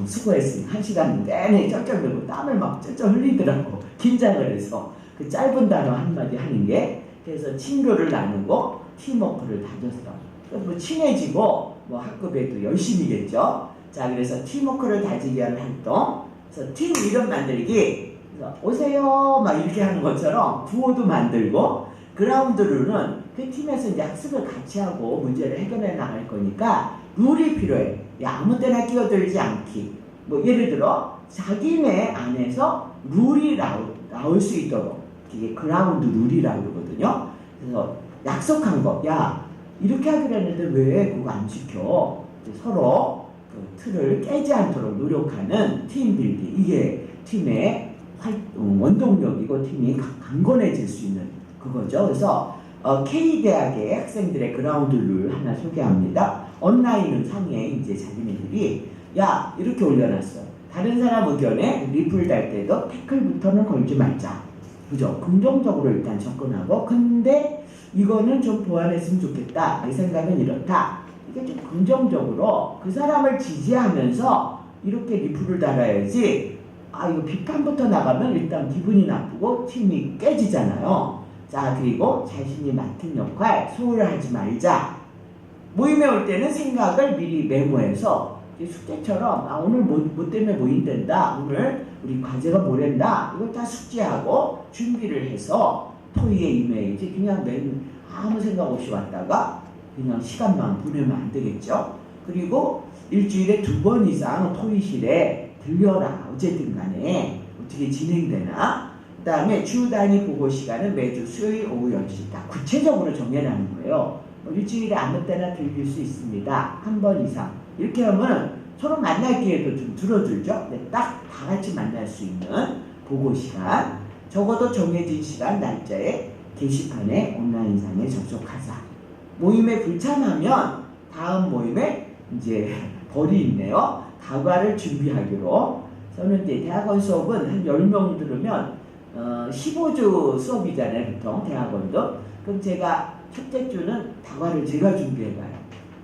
수고했으니 1시간 내내 쩔쩔매고 땀을 막 쩔쩔 흘리더라고. 긴장을 해서 그 짧은 단어 한마디 하는 게. 그래서 친교를 나누고 팀워크를 다졌어. 뭐 친해지고 뭐 학급에도 열심히겠죠. 자, 그래서 팀워크를 다지기 위한 활동. 그래서 팀 이름 만들기. 그래서 오세요 막 이렇게 하는 것처럼 구호도 만들고, 그라운드 룰은 그 팀에서 이제 학습을 같이 하고 문제를 해결해 나갈 거니까 룰이 필요해. 아무 때나 끼어들지 않기. 뭐 예를 들어 자기네 안에서 룰이 나올 수 있도록, 이게 그라운드 룰이라고 그러거든요. 그래서 약속한 거, 야 이렇게 하기로 했는데 왜 그거 안 지켜? 서로 그 틀을 깨지 않도록 노력하는 팀 빌딩. 이게 팀의 원동력이고 팀이 강건해질 수 있는 그거죠. 그래서 K대학의 학생들의 그라운드 룰 하나 소개합니다. 온라인은 상에 이제 자기네들이 야 이렇게 올려놨어. 다른 사람 의견에 리플 달 때도 태클부터는 걸지 말자. 그죠? 긍정적으로 일단 접근하고, 근데 이거는 좀 보완했으면 좋겠다. 내 생각은 이렇다. 이게 좀 긍정적으로 그 사람을 지지하면서 이렇게 리플을 달아야지. 이거 비판부터 나가면 일단 기분이 나쁘고 팀이 깨지잖아요. 자, 그리고 자신이 맡은 역할 소홀하지 말자. 모임에 올 때는 생각을 미리 메모해서 숙제처럼 오늘 뭐 때문에 모임된다. 오늘 우리 과제가 뭐랜다. 이걸 다 숙지하고 준비를 해서 토의에 임해야지. 그냥 아무 생각 없이 왔다가 그냥 시간만 보내면 안 되겠죠. 그리고 일주일에 2번 이상 토의실에 들려라. 어쨌든 간에 어떻게 진행되나. 그 다음에 주 단위 보고 시간은 매주 수요일 오후 10시 딱 구체적으로 정해라는 거예요. 일주일에 아무 때나 들릴 수 있습니다. 1번 이상. 이렇게 하면 서로 만날 기회도 좀 줄어들죠. 딱 다 같이 만날 수 있는 보고 시간. 적어도 정해진 시간 날짜에 게시판에 온라인상에 접속하자. 모임에 불참하면 다음 모임에 이제 벌이 있네요. 다과를 준비하기로. 저는 이제 대학원 수업은 한 10명 들으면 15주 수업이잖아요. 보통 대학원도. 그럼 제가 첫째 주는 다과를 제가 준비해가요.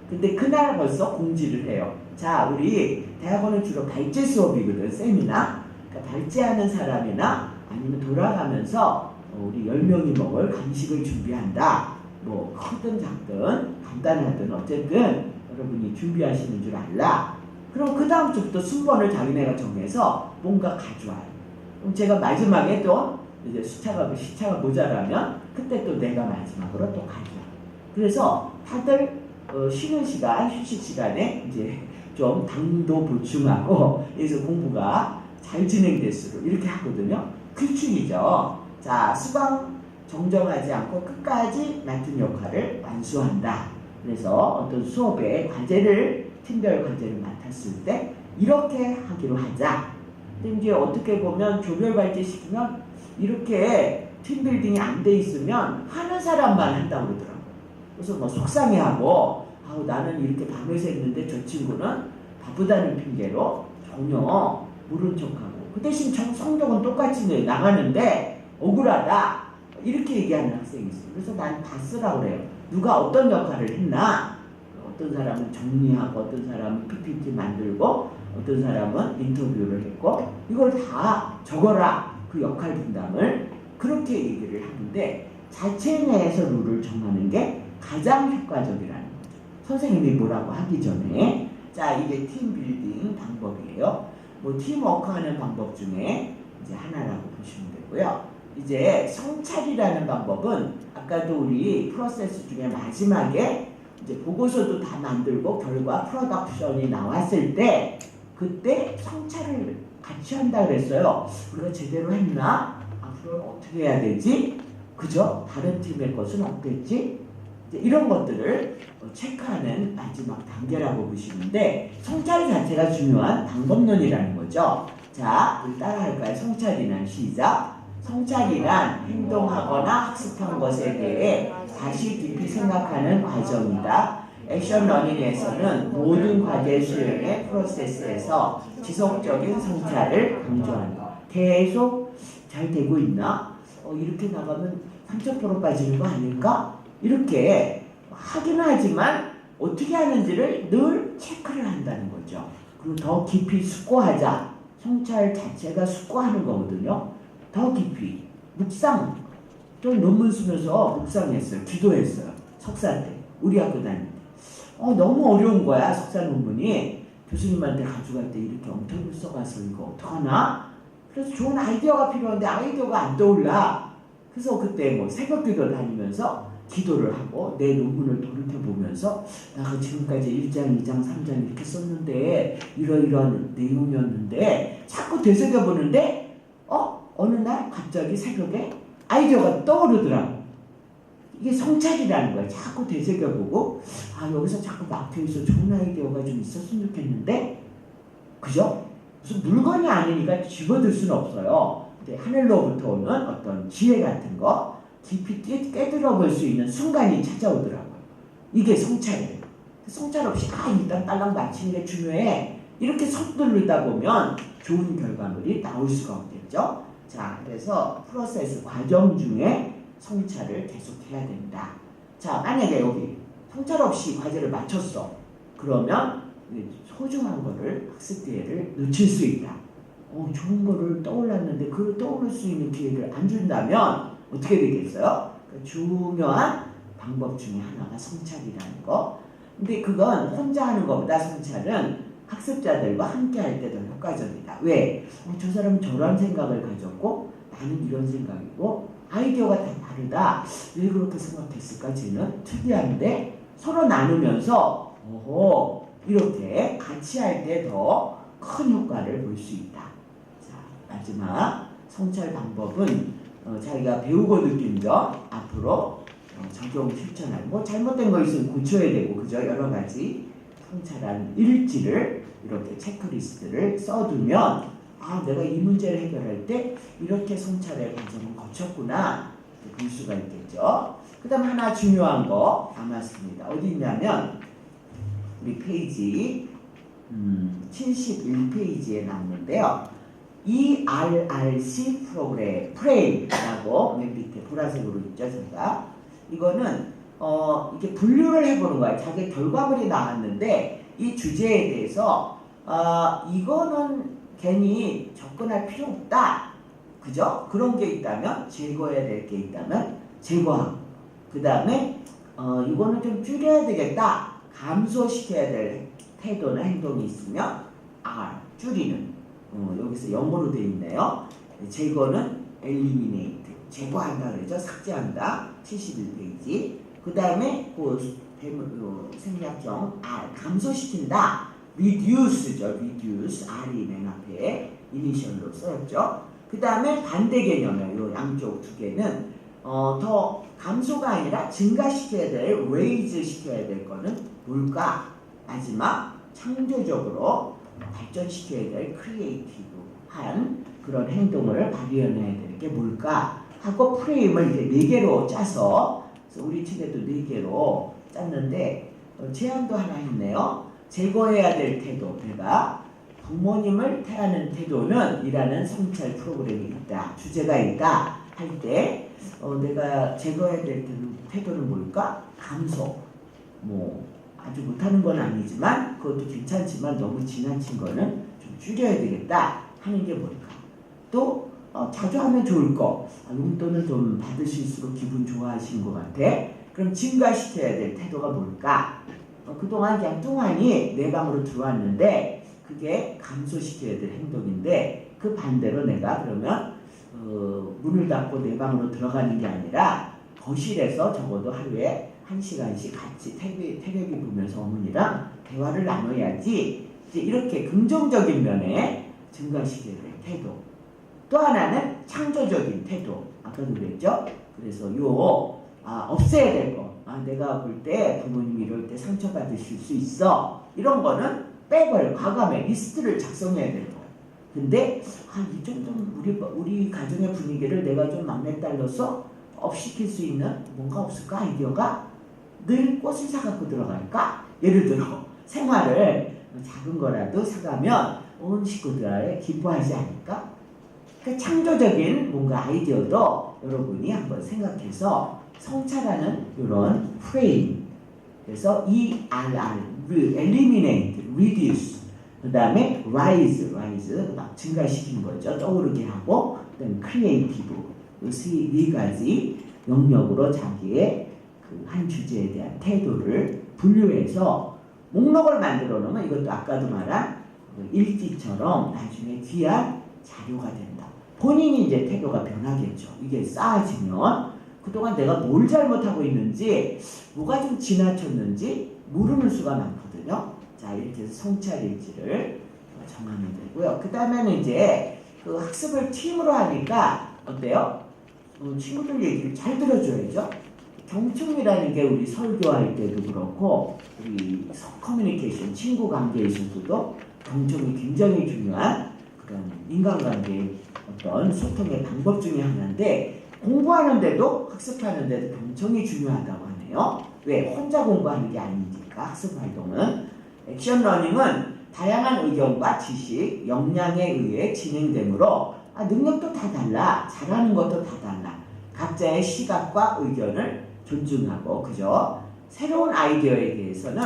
근데 그날 벌써 공지를 해요. 자, 우리 대학원은 주로 발제 수업이거든, 세미나. 그러니까 발제하는 사람이나 아니면 돌아가면서 우리 10명이 먹을 간식을 준비한다. 뭐 크든 작든 간단하든 어쨌든 여러분이 준비하시는 줄 알라. 그럼 그 다음 주부터 순번을 자기네가 정해서 뭔가 가져와요. 그럼 제가 마지막에 또 이제 시차가 모자라면 그때 또 내가 마지막으로 또 가져와요. 그래서 다들 쉬는 시간, 휴식 시간에 이제 좀 당도 보충하고 그래서 공부가 잘 진행될수록 이렇게 하거든요. 규칙이죠. 자, 수강 정정하지 않고 끝까지 맡은 역할을 완수한다. 그래서 어떤 수업에 팀별 과제를 맡았을 때 이렇게 하기로 하자. 근데 이제 어떻게 보면 조별 발제 시키면 이렇게 팀빌딩이 안 돼 있으면 하는 사람만 한다고 그러더라고요. 그래서 뭐 속상해하고 나는 이렇게 밤에서 했는데 저 친구는 바쁘다는 핑계로 전혀 모른 척하고 그 대신 성적은 똑같이 나가는데 억울하다 이렇게 얘기하는 학생이 있어요. 그래서 난 다 쓰라고 그래요. 누가 어떤 역할을 했나. 어떤 사람은 정리하고 어떤 사람은 PPT 만들고 어떤 사람은 인터뷰를 했고 이걸 다 적어라. 그 역할 분담을 그렇게 얘기를 하는데 자체 내에서 룰을 정하는 게 가장 효과적이라는 거죠. 선생님이 뭐라고 하기 전에. 자, 이게 팀 빌딩 방법이에요. 뭐 팀워크하는 방법 중에 이제 하나라고 보시면 되고요. 이제 성찰이라는 방법은 아까도 우리 프로세스 중에 마지막에 이제 보고서도 다 만들고 결과 프로덕션이 나왔을 때 그때 성찰을 같이 한다 그랬어요. 우리가 제대로 했나? 앞으로 어떻게 해야 되지? 그죠? 다른 팀의 것은 어땠지? 이런 것들을 체크하는 마지막 단계라고 보시는데 성찰 자체가 중요한 방법론이라는 거죠. 자, 우리 따라할까요? 성찰이란 시작. 성찰이란 행동하거나 학습한 것에 대해 다시 깊이 생각하는 과정이다. 액션 러닝에서는 모든 과제 수행의 프로세스에서 지속적인 성찰을 강조한다. 계속 잘 되고 있나? 이렇게 나가면 30% 빠지는 거 아닐까? 이렇게 하긴 하지만 어떻게 하는지를 늘 체크를 한다는 거죠. 그리고 더 깊이 숙고하자. 성찰 자체가 숙고하는 거거든요. 더 깊이 묵상. 또 논문 쓰면서 묵상했어요. 기도했어요. 석사 때 우리 학교 다닐 때. 너무 어려운 거야 석사 논문이. 교수님한테 가져갈 때 이렇게 엉터리로 써가서 이거 어떡하나? 그래서 좋은 아이디어가 필요한데 아이디어가 안 떠올라. 그래서 그때 뭐 새벽기도 다니면서 기도를 하고 내 논문을 돌이켜보면서 나 지금까지 1장, 2장, 3장 이렇게 썼는데 이런 내용이었는데 자꾸 되새겨보는데 어느 날 갑자기 새벽에 아이디어가 떠오르더라고. 이게 성찰이라는 거야. 자꾸 되새겨보고 여기서 자꾸 막혀있어. 좋은 아이디어가 좀 있었으면 좋겠는데 그죠? 무슨 물건이 아니니까 집어들 수는 없어요. 근데 하늘로부터 오는 어떤 지혜 같은 거 깊이 깨들어 볼 수 있는 순간이 찾아오더라고요. 이게 성찰이에요. 성찰 없이 일단 딸랑 맞히는 게 중요해. 이렇게 서두르다 보면 좋은 결과물이 나올 수가 없겠죠. 자, 그래서 프로세스 과정 중에 성찰을 계속해야 된다. 자, 만약에 여기 성찰 없이 과제를 마쳤어. 그러면 소중한 거를 학습 기회를 놓칠 수 있다. 좋은 거를 떠올랐는데 그 떠오를 수 있는 기회를 안 준다면 어떻게 되겠어요? 중요한 방법 중에 하나가 성찰이라는 거. 근데 그건 혼자 하는 것보다 성찰은 학습자들과 함께 할 때 더 효과적이다. 왜? 저 사람은 저런 생각을 가졌고 나는 이런 생각이고 아이디어가 다 다르다. 왜 그렇게 생각했을까? 쟤는 특이한데 서로 나누면서 이렇게 같이 할 때 더 큰 효과를 볼 수 있다. 자, 마지막 성찰 방법은 자기가 배우고 느낀 점 앞으로 적용 실천할 뭐 잘못된 거 있으면 고쳐야 되고 그죠? 여러 가지 성찰한 일지를 이렇게 체크리스트를 써두면 내가 이 문제를 해결할 때 이렇게 성찰의 과정을 거쳤구나 볼 수가 있겠죠. 그 다음 하나 중요한 거 남았습니다. 어디 있냐면 우리 페이지 71페이지에 나오는데요. ERRC 프레임이라고 맨 밑에 보라색으로 있죠. 제가 이거는 이렇게 분류를 해보는 거예요. 자기 결과물이 나왔는데 이 주제에 대해서 이거는 괜히 접근할 필요 없다. 그죠? 그런 게 있다면 제거해야 될 게 있다면 제거하고 그 다음에 이거는 좀 줄여야 되겠다. 감소시켜야 될 태도나 행동이 있으면 R 줄이는 여기서 영어로 되어 있네요. 제거는 eliminate 제거한다 그러죠. 삭제한다. 71페이지. 그 다음에 생략형 R 감소시킨다. reduce죠. reduce R이 맨 앞에 이니셜로 써였죠. 그 다음에 반대 개념이에요. 이 양쪽 두 개는 더 감소가 아니라 증가시켜야 될 raise 시켜야 될 거는 뭘까? 마지막 창조적으로 발전시켜야 될 크리에이티브한 그런 행동을 발휘해내야 될 게 뭘까? 하고 프레임을 이제 4개로 짜서 우리 책에도 4개로 짰는데 제안도 하나 했네요. 제거해야 될 태도. 내가 부모님을 태하는 태도는 이라는 성찰 프로그램이 있다. 주제가 있다. 할 때 내가 제거해야 될 태도는 뭘까? 감소. 아주 못하는 건 아니지만 그것도 괜찮지만 너무 지나친 거는 좀 줄여야 되겠다 하는 게 뭘까? 또 자주 하면 좋을 거. 용돈을 좀 받으실수록 기분 좋아하시는 것 같아. 그럼 증가시켜야 될 태도가 뭘까? 그동안 그냥 뚱하니 내 방으로 들어왔는데 그게 감소시켜야 될 행동인데 그 반대로 내가 그러면 문을 닫고 내 방으로 들어가는 게 아니라 거실에서 적어도 하루에 1시간씩 같이 테레비 보면서 어머니랑 대화를 나눠야지. 이제 이렇게 긍정적인 면에 증가시켜야 될 태도. 또 하나는 창조적인 태도. 아까도 그랬죠? 그래서 없애야 될 거. 내가 볼 때 부모님이 이럴 때 상처받으실 수 있어. 이런 거는 빼버려. 과감해. 리스트를 작성해야 될 거. 근데 이 정도는 우리 가정의 분위기를 내가 좀 막내딸로서 업시킬 수 있는 뭔가 없을까? 아이디어가? 늘 꽃을 사갖고 들어갈까? 예를 들어 생활을 작은 거라도 사가면 온 식구들에 기뻐하지 않을까? 그 창조적인 뭔가 아이디어도 여러분이 한번 생각해서 성찰하는 이런 프레임. 그래서 ERR, eliminate, reduce. 그 다음에 rise 막 증가시키는 거죠. 떠오르게 하고, 그다음에 creative. 이 네 가지 영역으로 자기의 그 한 주제에 대한 태도를 분류해서 목록을 만들어 놓으면 이것도 아까도 말한 일지처럼 나중에 귀한 자료가 된다. 본인이 이제 태도가 변하겠죠. 이게 쌓아지면 그동안 내가 뭘 잘못하고 있는지, 뭐가 좀 지나쳤는지 모르는 수가 많거든요. 자, 이렇게 해서 성찰일지를 정하면 되고요. 그 다음에는 이제 그 학습을 팀으로 하니까 어때요? 친구들 얘기를 잘 들어줘야죠. 경청이라는 게 우리 설교할 때도 그렇고, 우리 커뮤니케이션, 친구 관계에 있어서도 경청이 굉장히 중요한 그런 인간관계의 어떤 소통의 방법 중에 하나인데, 공부하는데도 학습하는데도 경청이 중요하다고 하네요. 왜? 혼자 공부하는 게 아니니까 학습 활동은. 액션 러닝은 다양한 의견과 지식, 역량에 의해 진행되므로 능력도 다 달라, 잘하는 것도 다 달라. 각자의 시각과 의견을 존중하고, 그죠? 새로운 아이디어에 대해서는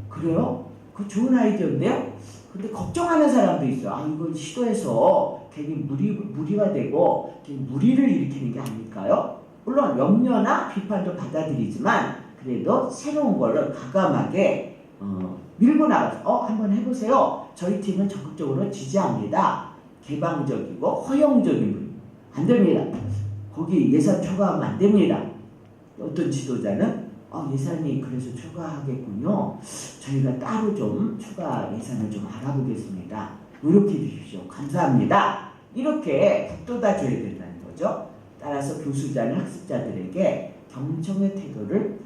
그래요? 그 좋은 아이디어인데요? 근데 걱정하는 사람도 있어요. 이걸 시도해서 괜히 무리가 되고 괜히 무리를 일으키는 게 아닐까요? 물론 염려나 비판도 받아들이지만 그래도 새로운 거를 과감하게 밀고 나가서 한번 해보세요. 저희 팀은 적극적으로 지지합니다. 개방적이고 허용적인 분 안 됩니다. 거기 예산 초과하면 안 됩니다. 어떤 지도자는 예산이 그래서 초과하겠군요. 저희가 따로 좀 추가 예산을 좀 알아보겠습니다. 노력해 주십시오. 감사합니다. 이렇게 북돋아줘야 된다는 거죠. 따라서 교수자는 학습자들에게 경청의 태도를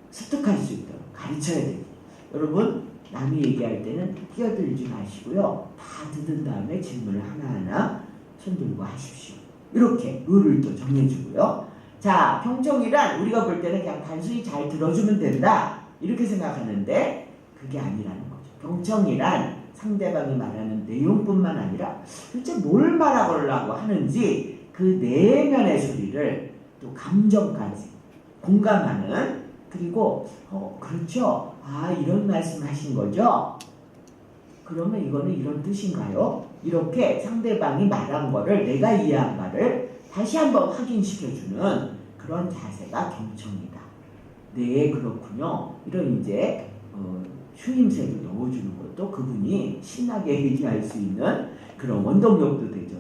습득할 수 있도록 가르쳐야 됩니다. 여러분, 남이 얘기할 때는 끼어들지 마시고요. 다 듣은 다음에 질문을 하나하나 손들고 하십시오. 이렇게 룰을 또 정해주고요. 자, 경청이란 우리가 볼 때는 그냥 단순히 잘 들어주면 된다 이렇게 생각하는데 그게 아니라는 거죠. 경청이란 상대방이 말하는 내용뿐만 아니라 실제 뭘 말하려고 하는지 그 내면의 소리를 또 감정까지 공감하는, 그리고 그렇죠. 이런 말씀 하신 거죠? 그러면 이거는 이런 뜻인가요? 이렇게 상대방이 말한 거를 내가 이해한 바를 다시 한번 확인시켜주는 그런 자세가 경청이다. 네, 그렇군요. 이런 이제 휴임새를 넣어주는 것도 그분이 신나게 얘기할 수 있는 그런 원동력도 되죠.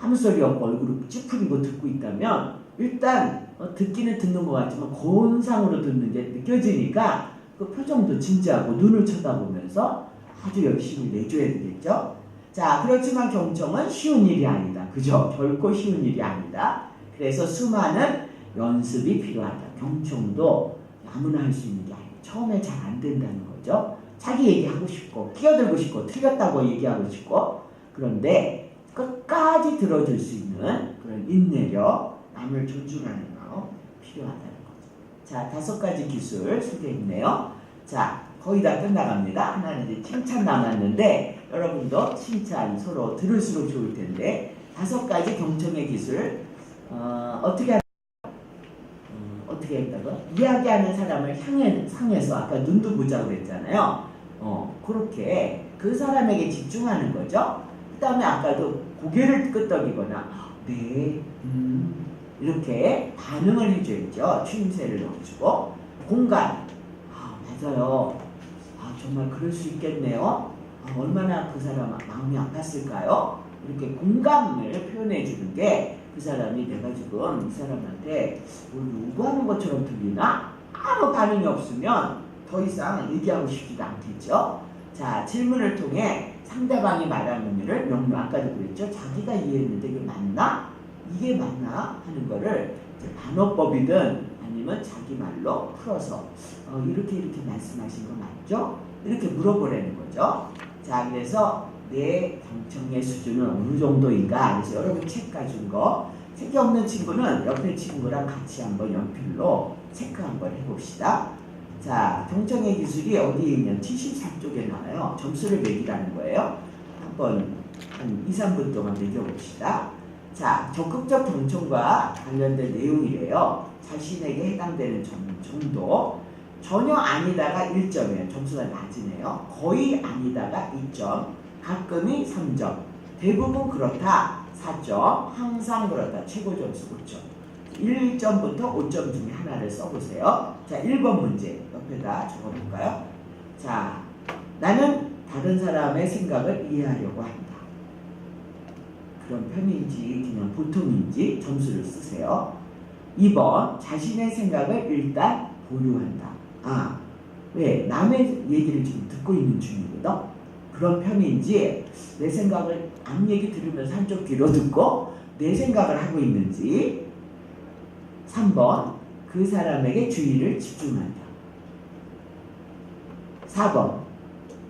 아무 소리 없고 얼굴을 찌푸리고 듣고 있다면 일단 듣기는 듣는 것 같지만 고온상으로 듣는 게 느껴지니까 그 표정도 진지하고 눈을 쳐다보면서 아주 열심히 내줘야 되겠죠. 자, 그렇지만 경청은 쉬운 일이 아니다. 그죠? 결코 쉬운 일이 아니다. 그래서 수많은 연습이 필요하다. 경청도 아무나 할 수 있는 게 아니에요. 처음에 잘 안 된다는 거죠. 자기 얘기하고 싶고 끼어들고 싶고 틀렸다고 얘기하고 싶고, 그런데 끝까지 들어줄 수 있는 그런 인내력, 남을 존중하는 마음 필요하다는 거죠. 자, 5가지 기술 소개했네요. 자, 거의 다 끝나갑니다. 하나는 이제 칭찬 남았는데 여러분도 칭찬 서로 들을수록 좋을 텐데 5가지 경청의 기술 어떻게 했다고? 이야기하는 사람을 향해서 아까 눈도 보자고 그랬잖아요. 그렇게 그 사람에게 집중하는 거죠. 그 다음에 아까도 고개를 끄덕이거나 네, 이렇게 반응을 해줘야죠. 추임새를 넣어주고 공간. 맞아요. 정말 그럴 수 있겠네요. 얼마나 그 사람 마음이 아팠을까요? 이렇게 공감을 표현해 주는 게 그 사람이 내가 지금 이 사람한테 뭘 요구하는 것처럼 들리나? 아무 반응이 없으면 더 이상 얘기하고 싶지도 않겠죠. 자, 질문을 통해 상대방이 말한 의미를 아까도 그랬죠. 자기가 이해했는데 이게 맞나? 이게 맞나? 하는 거를 이제 반어법이든 아니면 자기 말로 풀어서 이렇게 말씀하신 거 맞죠? 이렇게 물어보라는 거죠. 자, 그래서 내 경청의 수준은 어느 정도인가? 그래서 여러분 책 가진 거, 책이 없는 친구는 옆에 친구랑 같이 한번 연필로 체크 한번 해봅시다. 자, 경청의 기술이 어디에 있냐면 73쪽에 나와요. 점수를 매기라는 거예요. 한번 한 2, 3분 동안 매겨봅시다. 자, 적극적 경청과 관련된 내용이래요. 자신에게 해당되는 정도. 전혀 아니다가 1점이에요. 점수가 낮으네요. 거의 아니다가 2점, 가끔이 3점, 대부분 그렇다 4점, 항상 그렇다 최고 점수 5점. 1점부터 5점 중에 하나를 써보세요. 자, 1번 문제 옆에다 적어볼까요? 자, 나는 다른 사람의 생각을 이해하려고 한다. 그런 편인지 그냥 보통인지 점수를 쓰세요. 2번, 자신의 생각을 일단 보류한다. 아, 왜? 남의 얘기를 지금 듣고 있는 중이거든? 그런 편인지 내 생각을 남 얘기 들으면서 한쪽 귀로 듣고 내 생각을 하고 있는지. 3번, 그 사람에게 주의를 집중한다. 4번,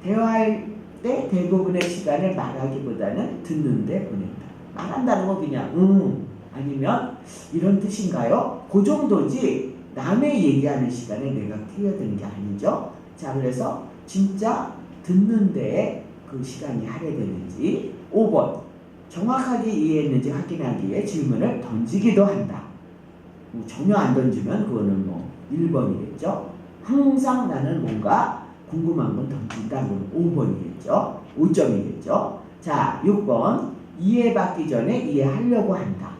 대화할 때 대부분의 시간을 말하기보다는 듣는 데 보낸다. 말한다는 거 그냥 아니면 이런 뜻인가요? 그 정도지 남의 얘기하는 시간에 내가 끼어드는 게 아니죠. 자, 그래서 진짜 듣는 데에 그 시간이 할애되는지. 5번, 정확하게 이해했는지 확인하기 위해 질문을 던지기도 한다. 전혀 안 던지면 그거는 1번이겠죠. 항상 나는 뭔가 궁금한 건 던진다. 그건 5번이겠죠. 5점이겠죠. 자, 6번, 이해받기 전에 이해하려고 한다.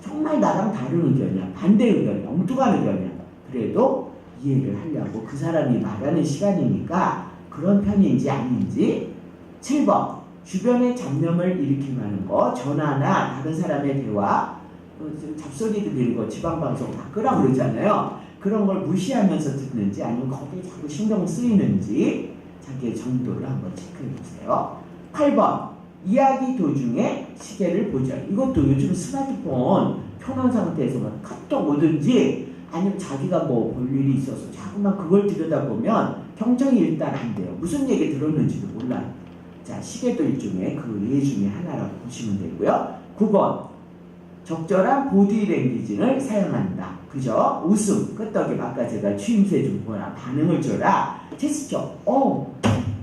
정말 나랑 다른 의견이야. 반대 의견이야. 엉뚱한 의견이야. 그래도 이해를 하려고 그 사람이 말하는 시간이니까 그런 편인지 아닌지. 7번, 주변에 잡념을 일으키게 하는 거, 전화나 다른 사람의 대화, 잡소리 들리는 거 지방방송 다 끄라고 그러잖아요. 그런 걸 무시하면서 듣는지 아니면 거기에 자꾸 신경 쓰이는지 자기의 정도를 한번 체크해 보세요. 8번, 이야기 도중에 시계를 보자. 이것도 요즘 스마트폰 켜놓은 상태에서 카톡 오든지 아니면 자기가 볼 일이 있어서 자꾸만 그걸 들여다보면 경청이 일단 안 돼요. 무슨 얘기 들었는지도 몰라요. 자, 시계도 일종의 그 예 중에 하나라고 보시면 되고요. 9번, 적절한 보디 랭귀지를 사용한다. 그죠? 웃음, 끄떡임, 아까 제가 추임새 좀 보라, 반응을 줘라, 제스처,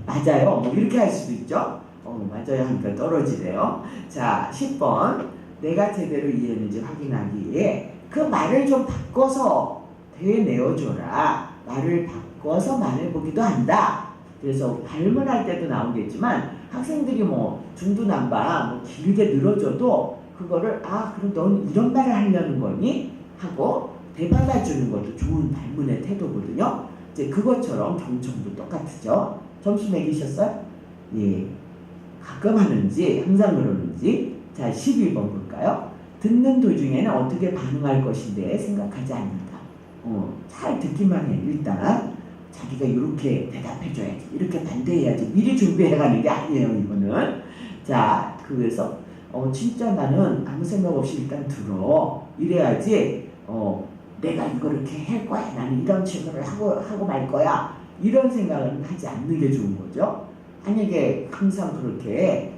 맞아요. 이렇게 할 수도 있죠. 맞아요 하니까 떨어지네요. 자, 10번, 내가 제대로 이해했는지 확인하기 위해 그 말을 좀 바꿔서 되뇌어줘라. 말을 바꿔서 말해보기도 한다. 그래서 발문할 때도 나오겠지만 학생들이 중두난방 길게 늘어져도 그거를 그럼 넌 이런 말을 하려는 거니? 하고 되받아주는 것도 좋은 발문의 태도거든요. 이제 그것처럼 경청도 똑같죠. 점수 매기셨어요? 예. 가끔 하는지 항상 그러는지. 자, 12번 볼까요? 듣는 도중에는 어떻게 반응할 것인데 생각하지 않는다. 잘 듣기만 해. 일단 자기가 이렇게 대답해줘야지, 이렇게 반대해야지 미리 준비해가는 게 아니에요. 이거는. 자, 그래서 진짜 나는 아무 생각 없이 일단 들어. 이래야지 내가 이걸 이렇게 할 거야. 나는 이런 질문을 하고 말 거야. 이런 생각은 하지 않는 게 좋은 거죠. 만약에 항상 그렇게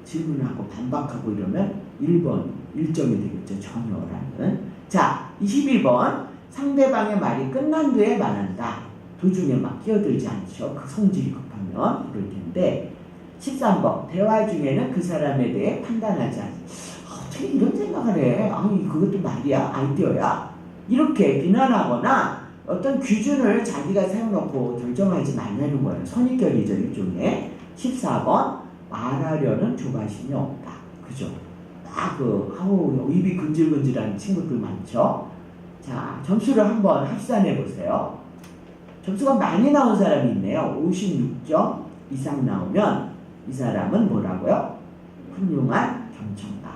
질문하고 반박하고 이러면 1번 1점이 되겠죠. 전혀라는. 자, 22번, 상대방의 말이 끝난 뒤에 말한다. 도중에 막 끼어들지 않죠. 그 성질이 급하면 그럴 텐데. 13번, 대화 중에는 그 사람에 대해 판단하지 않지. 어떻게 이런 생각을 해? 아니, 그것도 말이야? 아이디어야? 이렇게 비난하거나 어떤 기준을 자기가 세워놓고 결정하지 말라는 거예요. 선입견이죠, 일종의. 14번, 말하려는 조바심이 없다. 그죠? 입이 근질근질한 친구들 많죠? 자, 점수를 한번 합산해 보세요. 점수가 많이 나온 사람이 있네요. 56점 이상 나오면 이 사람은 뭐라고요? 훌륭한 경청가.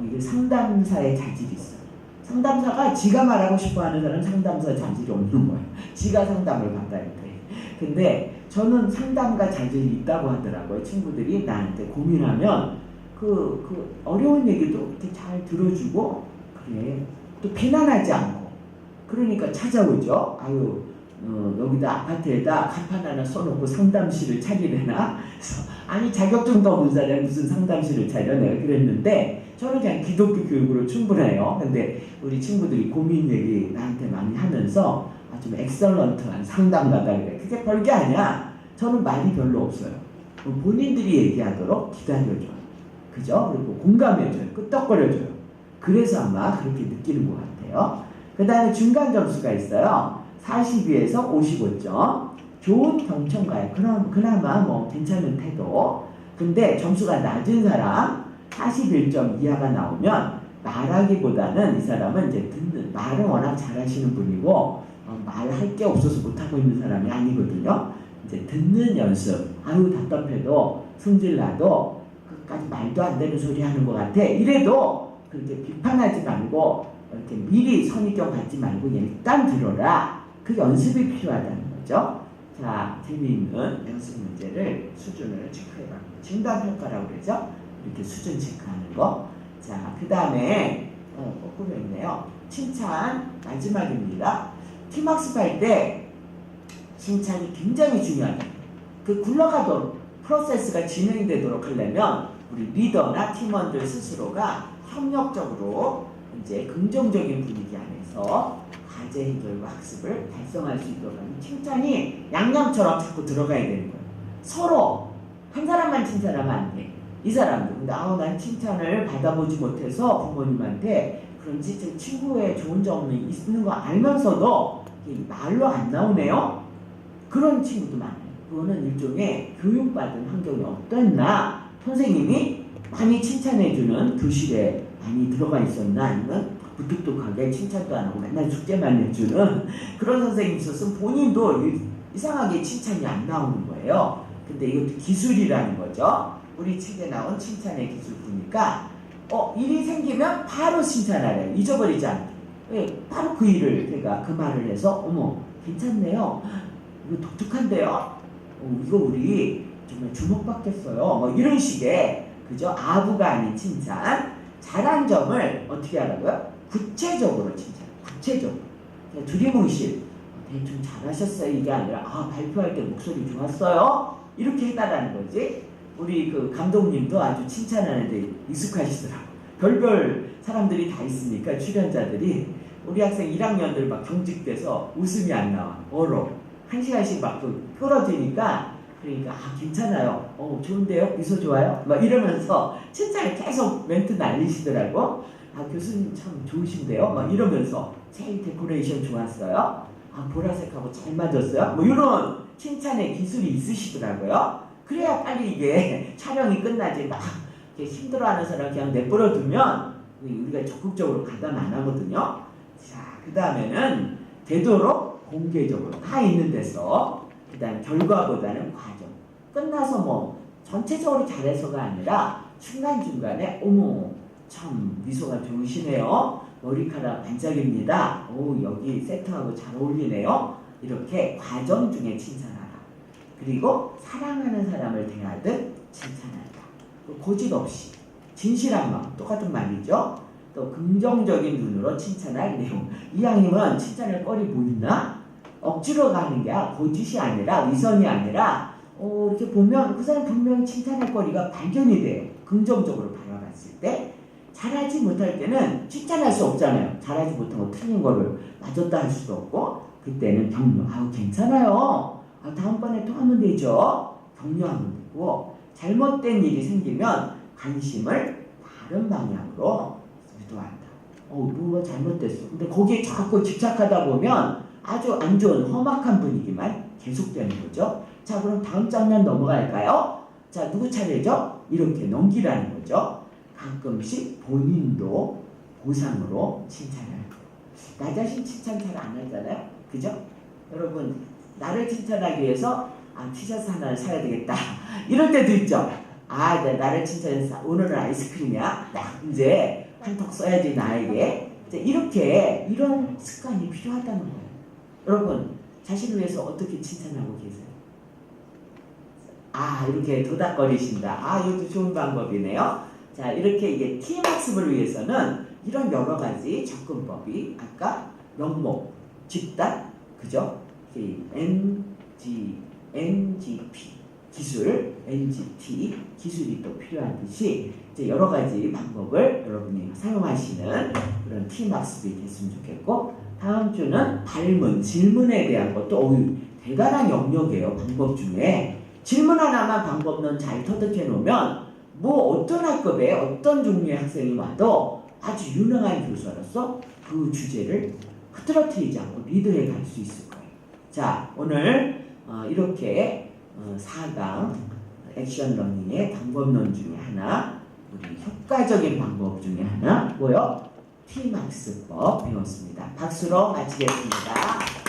이게 상담사의 자질이 있어요. 상담사가 지가 말하고 싶어하는 사람은 상담사 자질이 없는 거예요. 지가 상담을 받아야 돼. 근데 저는 상담가 자질이 있다고 하더라고요. 친구들이 나한테 고민하면 그 어려운 얘기도 이렇게 잘 들어주고, 그래, 또 비난하지 않고, 그러니까 찾아오죠. 여기다 아파트에다 간판 하나 써놓고 상담실을 차리려나? 아니, 자격증도 없는 사람이 무슨 상담실을 차려? 내가 그랬는데 저는 그냥 기독교 교육으로 충분해요. 근데 우리 친구들이 고민 얘기 나한테 많이 하면서 좀 엑설런트한 상담가다 그래. 그게 별게 아니야. 저는 말이 별로 없어요. 본인들이 얘기하도록 기다려줘요. 그죠? 그리고 공감해줘요. 끄떡거려줘요. 그래서 아마 그렇게 느끼는 것 같아요. 그 다음에 중간 점수가 있어요. 42에서 55점. 좋은 경청가요. 그나마 뭐 괜찮은 태도. 근데 점수가 낮은 사람 41점 이하가 나오면 말하기보다는 이 사람은 이제 듣는, 말은 워낙 잘하시는 분이고 말할 게 없어서 못하고 있는 사람이 아니거든요. 이제 듣는 연습. 아유 답답해도 승질나도 끝까지 말도 안 되는 소리 하는 것 같아. 이래도 그렇게 비판하지 말고 이렇게 미리 선입견 갖지 말고 일단 들어라. 그 연습이 필요하다는 거죠. 자, 재미있는 연습 문제를 수준을 체크해봐. 진단평가라고 그러죠. 이렇게 수준 체크하는 거. 자, 그 다음에 거꾸로 있네요. 칭찬 마지막입니다. 팀학습 할 때 칭찬이 굉장히 중요하다. 그 굴러가도록 프로세스가 진행되도록 하려면 우리 리더나 팀원들 스스로가 협력적으로 이제 긍정적인 분위기 안에서 과제 해결과 학습을 달성할 수 있도록 하는 칭찬이 양념처럼 자꾸 들어가야 되는 거예요. 서로 한 사람만 칭찬하면 안 돼. 이 사람도 근데 난 칭찬을 받아보지 못해서 부모님한테 그런지 친구의 좋은 점이 있는 거 알면서도 말로 안 나오네요. 그런 친구도 많아요. 그거는 일종의 교육받은 환경이 어땠나, 선생님이 많이 칭찬해주는 교실에 많이 들어가 있었나, 아니면 무뚝뚝하게 칭찬도 안 하고 맨날 숙제만 해주는 그런 선생님이 있었으면 본인도 이상하게 칭찬이 안 나오는 거예요. 근데 이것도 기술이라는 거죠. 우리 책에 나온 칭찬의 기술 보니까 일이 생기면 바로 칭찬하래요. 잊어버리지 않게. 바로 그 일을 제가 그 말을 해서 어머 괜찮네요. 이거 독특한데요. 이거 우리 정말 주목받겠어요. 뭐 이런 식의 그죠? 아부가 아닌 칭찬. 잘한 점을 어떻게 하라고요? 구체적으로 칭찬. 구체적으로. 두리뭉실. 대충 잘하셨어요. 이게 아니라 발표할 때 목소리 좋았어요. 이렇게 해달라는 거지. 우리 그 감독님도 아주 칭찬하는데 익숙하시더라고. 별별 사람들이 다 있으니까 출연자들이 우리 학생 1학년들 막 경직돼서 웃음이 안 나와. 한 시간씩 막 끌어지니까 그러니까 괜찮아요. 좋은데요? 미소 좋아요? 막 이러면서 칭찬을 계속 멘트 날리시더라고. 교수님 참 좋으신데요? 막 이러면서 제일 데코레이션 좋았어요. 보라색하고 잘 맞았어요. 뭐 이런 칭찬의 기술이 있으시더라고요. 그래야 빨리 이게 촬영이 끝나지. 막 힘들어하는 사람 그냥 내버려 두면 우리가 적극적으로 가담 안 하거든요. 자, 그 다음에는 되도록 공개적으로 다 있는 데서 그 다음 결과보다는 과정. 끝나서 뭐 전체적으로 잘해서가 아니라 중간중간에 어머 참 미소가 좋으시네요. 머리카락 반짝입니다. 여기 세트하고 잘 어울리네요. 이렇게 과정 중에 칭찬하라. 그리고 사랑하는 사람을 대하듯 칭찬한다. 고집 없이 진실한 마음, 똑같은 말이죠. 또 긍정적인 눈으로 칭찬할 내용. 이왕이면 칭찬할 거리 보이나? 억지로 가는 게 고집이 아니라 위선이 아니라 이렇게 보면 그 사람 분명히 칭찬할 거리가 발견이 돼요. 긍정적으로 바라봤을 때. 잘하지 못할 때는 칭찬할 수 없잖아요. 잘하지 못하고 틀린 거를 맞았다 할 수도 없고 그때는 격려. 괜찮아요. 다음번에 또 하면 되죠. 격려하면 되고 잘못된 일이 생기면 관심을 다른 방향으로 유도한다. 뭐가 잘못됐어. 근데 거기에 자꾸 집착하다 보면 아주 안 좋은 험악한 분위기만 계속되는 거죠. 자, 그럼 다음 장면 넘어갈까요? 자, 누구 차례죠? 이렇게 넘기라는 거죠. 가끔씩 본인도 보상으로 칭찬을 하고. 나 자신 칭찬 잘 안 하잖아요. 그죠? 여러분, 나를 칭찬하기 위해서 티셔츠 하나를 사야 되겠다. 이럴 때도 있죠. 나를 칭찬해서 오늘은 아이스크림이야. 이제 한턱 써야지 나에게. 이제 이렇게 이런 습관이 필요하다는 거예요. 여러분, 자신을 위해서 어떻게 칭찬하고 계세요? 이렇게 도닥거리신다. 이것도 좋은 방법이네요. 자, 이렇게 이게 팀 학습을 위해서는 이런 여러 가지 접근법이 아까 명목, 집단, 그죠? NGP 기술, NGT 기술이 또 필요하듯이 이제 여러 가지 방법을 여러분이 사용하시는 그런 팀 학습이 됐으면 좋겠고, 다음 주는 질문에 대한 것도 대단한 영역이에요. 방법 중에 질문 하나만 방법론 잘 터득해 놓으면 뭐 어떤 학급에 어떤 종류의 학생이 와도 아주 유능한 교수로서 그 주제를 흐트러뜨리지 않고 리드해 갈 수 있을 거예요. 자, 오늘 이렇게 4강 액션 러닝의 방법론 중에 하나, 우리 효과적인 방법 중에 하나 뭐요? 팀학습법 배웠습니다. 박수로 마치겠습니다.